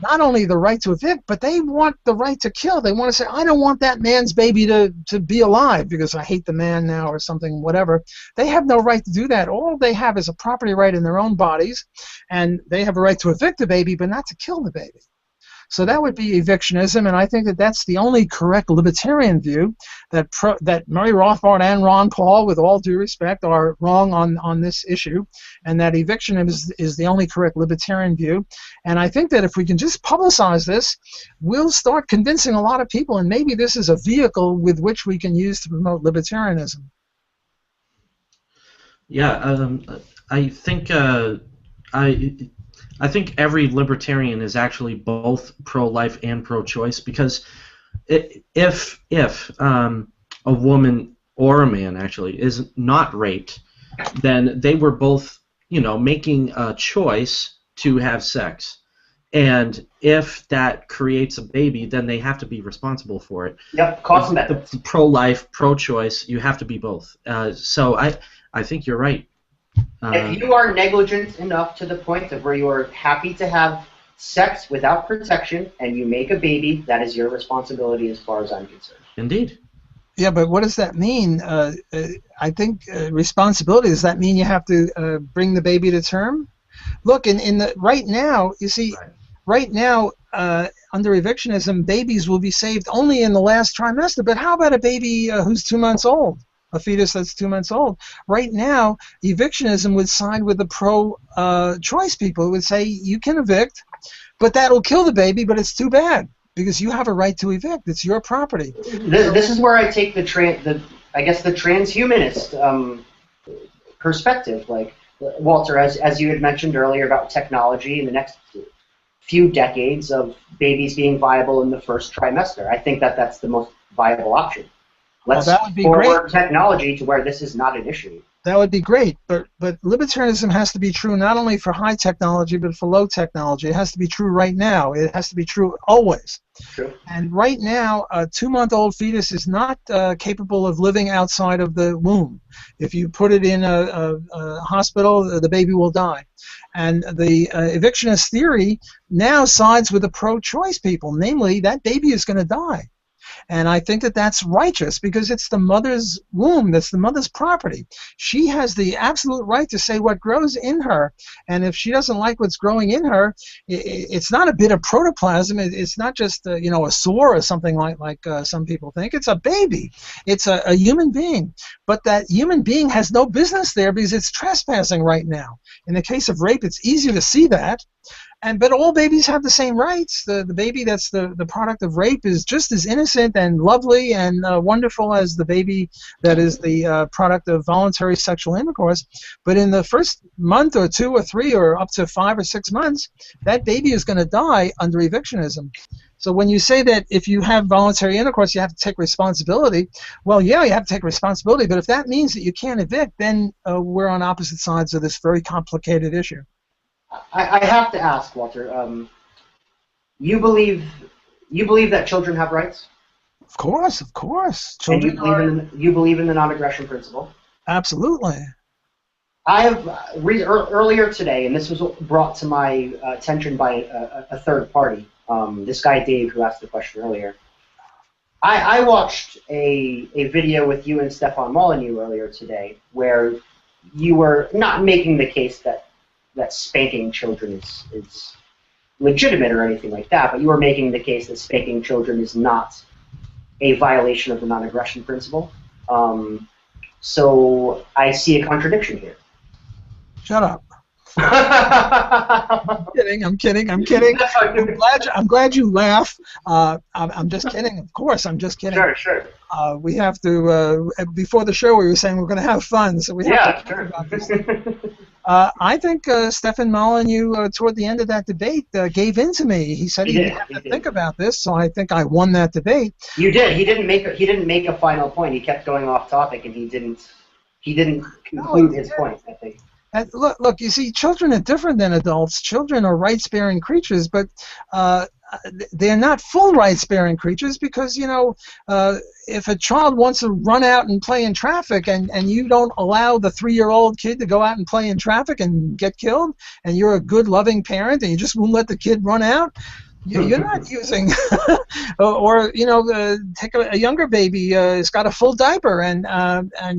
not only the right to evict, but they want the right to kill. They want to say, I don't want that man's baby to be alive because I hate the man now or something, whatever. They have no right to do that. All they have is a property right in their own bodies, and they have a right to evict the baby, but not to kill the baby. So that would be evictionism, and I think that that's the only correct libertarian view, that Murray Rothbard and Ron Paul, with all due respect, are wrong on this issue, and that eviction is the only correct libertarian view. And I think that if we can just publicize this, we'll start convincing a lot of people, and maybe this is a vehicle with which we can use to promote libertarianism. Yeah, I think every libertarian is actually both pro-life and pro-choice, because if a woman or a man actually is not raped, then they were both, making a choice to have sex. And if that creates a baby, then they have to be responsible for it. Yep, cost and benefits. The pro-life, pro-choice, you have to be both. So I think you're right. If you are negligent enough to the point of where you are happy to have sex without protection and you make a baby, that is your responsibility as far as I'm concerned. Indeed. Yeah, but what does that mean? I think responsibility, does that mean you have to bring the baby to term? Look, right now, you see, right now, under evictionism, babies will be saved only in the last trimester. But how about a baby who's 2 months old? A fetus that's 2 months old. Right now, evictionism would side with the pro-choice people. It would say, you can evict, but that'll kill the baby, but it's too bad, because you have a right to evict. It's your property. This is where I take the transhumanist perspective. Like, Walter, as you had mentioned earlier about technology in the next few decades of babies being viable in the first trimester, I think that's the most viable option. Let's forward technology to where this is not an issue. That would be great, but libertarianism has to be true not only for high technology, but for low technology. It has to be true right now. It has to be true always. True. And right now, a 2-month-old fetus is not capable of living outside of the womb. If you put it in a hospital, the baby will die. And the evictionist theory now sides with the pro-choice people, namely, that baby is going to die. And I think that that's righteous, because it's the mother's womb, that's the mother's property. She has the absolute right to say what grows in her, and if she doesn't like what's growing in her, it's not a bit of protoplasm, it's not just a sore or something like some people think. It's a baby. It's a human being. But that human being has no business there because it's trespassing right now. In the case of rape, it's easier to see that. But all babies have the same rights. The baby that's the product of rape is just as innocent and lovely and wonderful as the baby that is the product of voluntary sexual intercourse. But in the first month or 2 or 3 or up to 5 or 6 months, that baby is going to die under evictionism. So when you say that if you have voluntary intercourse, you have to take responsibility, well, yeah, you have to take responsibility. But if that means that you can't evict, then we're on opposite sides of this very complicated issue. I have to ask, Walter. You believe that children have rights? Of course, of course. Children and you believe in the non-aggression principle? Absolutely. I have earlier today, and this was brought to my attention by a third party. This guy Dave, who asked the question earlier. I watched a video with you and Stefan Molyneux earlier today, where you were not making the case that spanking children is legitimate or anything like that, but you were making the case that spanking children is not a violation of the non-aggression principle. So I see a contradiction here. Shut up. I'm kidding. I'm glad you laugh. I'm just kidding. Of course, I'm just kidding. Sure. We have to, before the show we were saying we're going to have fun, so we have to talk about this. I think Stefan Molyneux, toward the end of that debate, gave in to me. He said he didn't have to think about this, so I think I won that debate. You did. He didn't make a final point. He kept going off topic, and he didn't conclude his point, I think. Look, you see, children are different than adults. Children are rights-bearing creatures, but they're not full rights-bearing creatures because, if a child wants to run out and play in traffic and you don't allow the 3-year-old kid to go out and play in traffic and get killed, and you're a good, loving parent and you just won't let the kid run out, you're not using, take a younger baby who's got a full diaper, and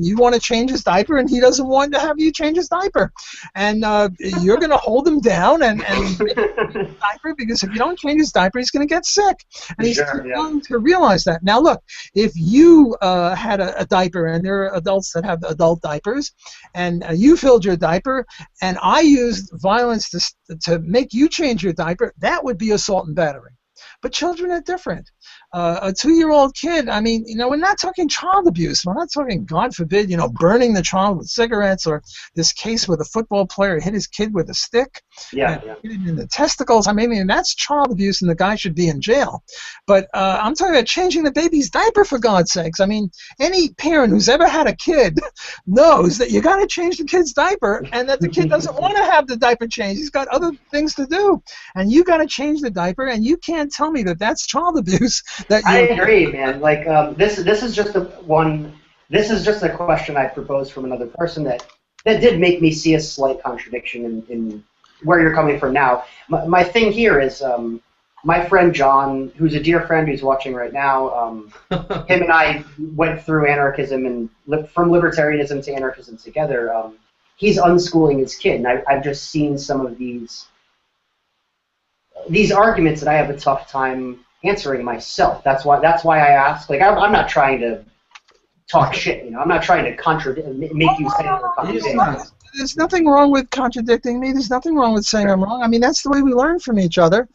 you want to change his diaper, and he doesn't want to have you change his diaper, and you're going to hold him down and make him change his diaper, because if you don't change his diaper, he's going to get sick, and he's too young to realize that. Now, look, if you had a diaper, and there are adults that have adult diapers, and you filled your diaper, and I used violence to make you change your diaper, that would be assault and battery. But children are different. A 2-year-old kid, I mean, we're not talking child abuse. We're not talking, God forbid, burning the child with cigarettes, or this case where the football player hit his kid with a stick, hit him in the testicles. I mean, that's child abuse, and the guy should be in jail. But I'm talking about changing the baby's diaper, for God's sakes. I mean, any parent who's ever had a kid knows that you got to change the kid's diaper, and that the kid doesn't want to have the diaper changed. He's got other things to do, and you got to change the diaper, and you can't tell me that that's child abuse. I agree, man. Like this is just a question I proposed from another person that did make me see a slight contradiction in where you're coming from now. My thing here is my friend John, who's a dear friend who's watching right now. Him and I went through anarchism and from libertarianism to anarchism together. He's unschooling his kid, and I've just seen some of these arguments that I have a tough time answering myself. That's why I ask. Like, I'm not trying to talk shit. I'm not trying to make you say or contradict. There's nothing wrong with contradicting me. There's nothing wrong with saying I'm wrong. I mean, that's the way we learn from each other.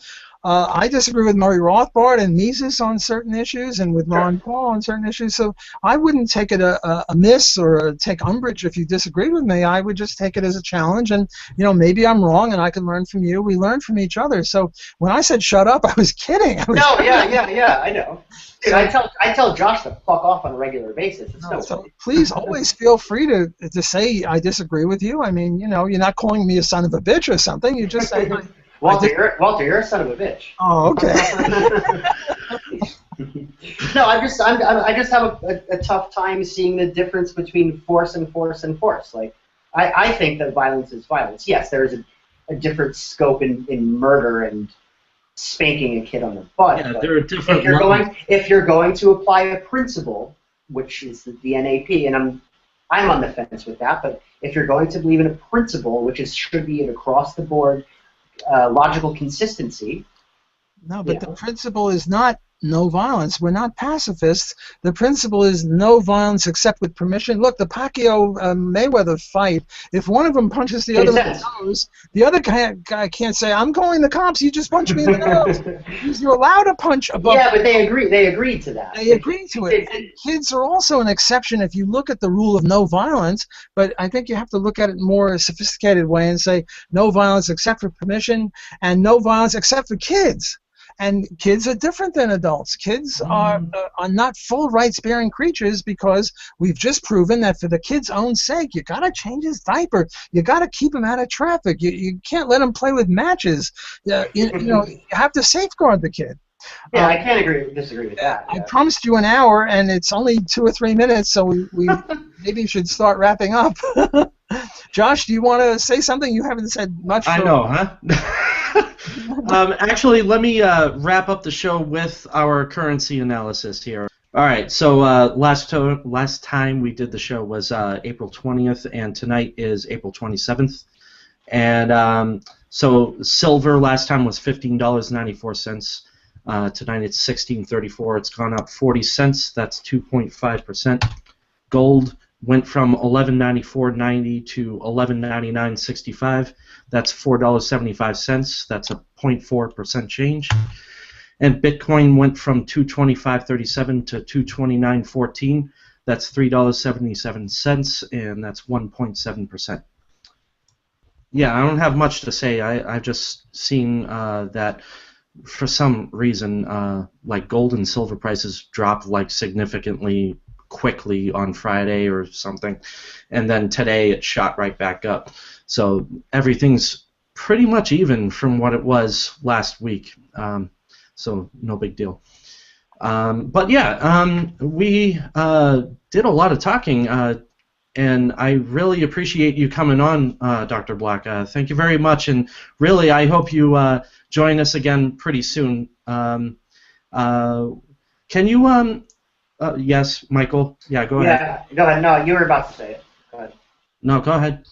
I disagree with Murray Rothbard and Mises on certain issues, and with Ron Paul on certain issues. So I wouldn't take it amiss or take umbrage if you disagreed with me. I would just take it as a challenge, and maybe I'm wrong, and I can learn from you. We learn from each other. So when I said shut up, I was kidding. Yeah, I know. Dude, I tell Josh to fuck off on a regular basis. So please always feel free to say I disagree with you. I mean, you're not calling me a son of a bitch or something. You just say. Walter, you're a son of a bitch. Oh, okay. No, I just have a tough time seeing the difference between force and force and force. Like, I think that violence is violence. Yes, there is a different scope in murder and spanking a kid on the butt. Yeah, there are different. If you're going to apply a principle, which is the NAP, and I'm on the fence with that, but if you're going to believe in a principle, which should be an across the board logical consistency. No, but the principle is not no violence. We're not pacifists. The principle is no violence except with permission. Look, the Pacquiao-Mayweather fight, if one of them punches the other in the nose, the other guy can't say, I'm calling the cops, you just punched me in the nose. Because you're allowed to punch above. Yeah, but they agreed to that. They agreed to it. And kids are also an exception if you look at the rule of no violence, but I think you have to look at it more a sophisticated way and say no violence except for permission and no violence except for kids. And kids are different than adults. Kids are not full rights-bearing creatures because we've just proven that for the kid's own sake, you got to change his diaper. You got to keep him out of traffic. You can't let him play with matches. You have to safeguard the kid. Yeah, I can't disagree with that. I promised you an hour, and it's only 2 or 3 minutes, so we maybe should start wrapping up. Josh, do you want to say something? You haven't said much. I know, huh? Actually, let me wrap up the show with our currency analysis here. All right, so last time we did the show was April 20th, and tonight is April 27th. And so silver last time was $15.94. Tonight it's $16.34. It's gone up 40 cents. That's 2.5%. Gold went from $11.94.90 to $11.99.65. That's $4.75. That's a 0.4% change. And Bitcoin went from $225.37 to $229.14. That's $3.77, and that's 1.7%. Yeah, I don't have much to say. I've just seen that for some reason, like gold and silver prices dropped like significantly quickly on Friday or something, and then today it shot right back up. So everything's pretty much even from what it was last week. So no big deal. But yeah, we did a lot of talking, and I really appreciate you coming on, Dr. Black. Thank you very much, and really I hope you join us again pretty soon. Can you, yes, Michael? Yeah, go ahead. Yeah, go ahead. No, you were about to say it. Go ahead. No, go ahead.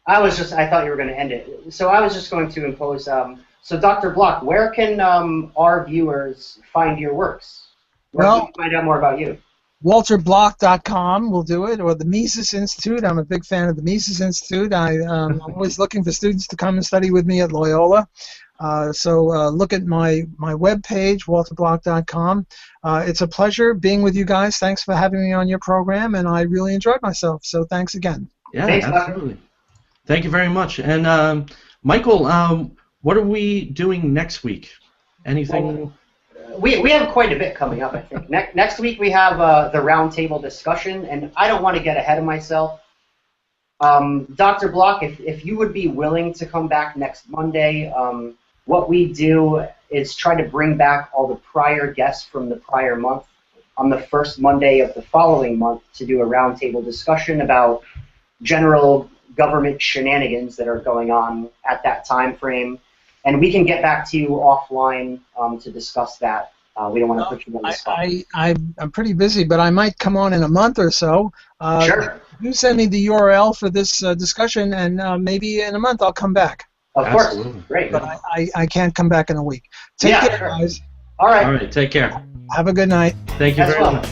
I thought you were going to end it. So I was just going to impose, so Dr. Block, where can our viewers find your works? Where can we find out more about you? WalterBlock.com will do it, or the Mises Institute. I'm a big fan of the Mises Institute. I'm always looking for students to come and study with me at Loyola. So look at my webpage, WalterBlock.com. It's a pleasure being with you guys. Thanks for having me on your program, and I really enjoyed myself. So thanks again. Yeah, thanks, absolutely. Doctor. Thank you very much. And Michael, what are we doing next week? Anything? Well, we have quite a bit coming up, I think. Next week we have the roundtable discussion, and I don't want to get ahead of myself. Dr. Block, if you would be willing to come back next Monday, what we do is try to bring back all the prior guests from the prior month on the first Monday of the following month to do a roundtable discussion about general government shenanigans that are going on at that time frame. And we can get back to you offline to discuss that. We don't want to put you on the spot. I'm pretty busy, but I might come on in a month or so. Sure. You send me the URL for this discussion, and maybe in a month I'll come back. Of course. Great. But I can't come back in a week. Take care, guys. All right. All right. Take care. Have a good night. Thank you very much.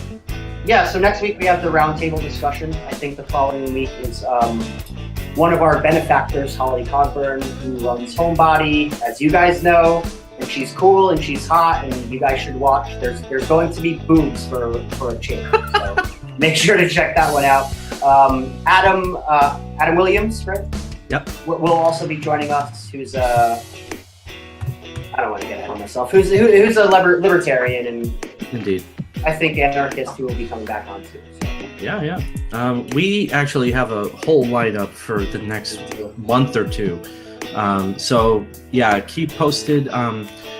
Yeah, so next week we have the roundtable discussion. I think the following week is one of our benefactors, Holly Cogburn, who runs Homebody, as you guys know, and she's cool and she's hot, and you guys should watch. There's going to be boobs for a change, so make sure to check that one out. Adam Williams, right? Yep. Will also be joining us. Who's I don't want to get ahead of myself. Who's a libertarian, and indeed, I think anarchist who will be coming back on too. So. Yeah. We actually have a whole lineup for the next month or two. So yeah, keep posted.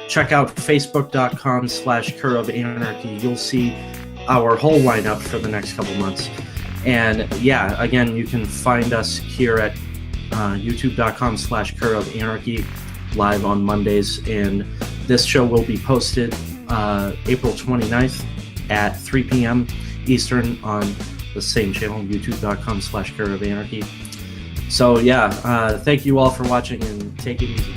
Check out facebook.com/Cur-of-Anarchy. You'll see our whole lineup for the next couple months. And yeah, again, you can find us here at youtube.com/Cur-of-Anarchy live on Mondays. And this show will be posted April 29th at 3 p.m. Eastern on the same channel, youtube.com/Cur-of-Anarchy. So yeah, thank you all for watching, and take it easy.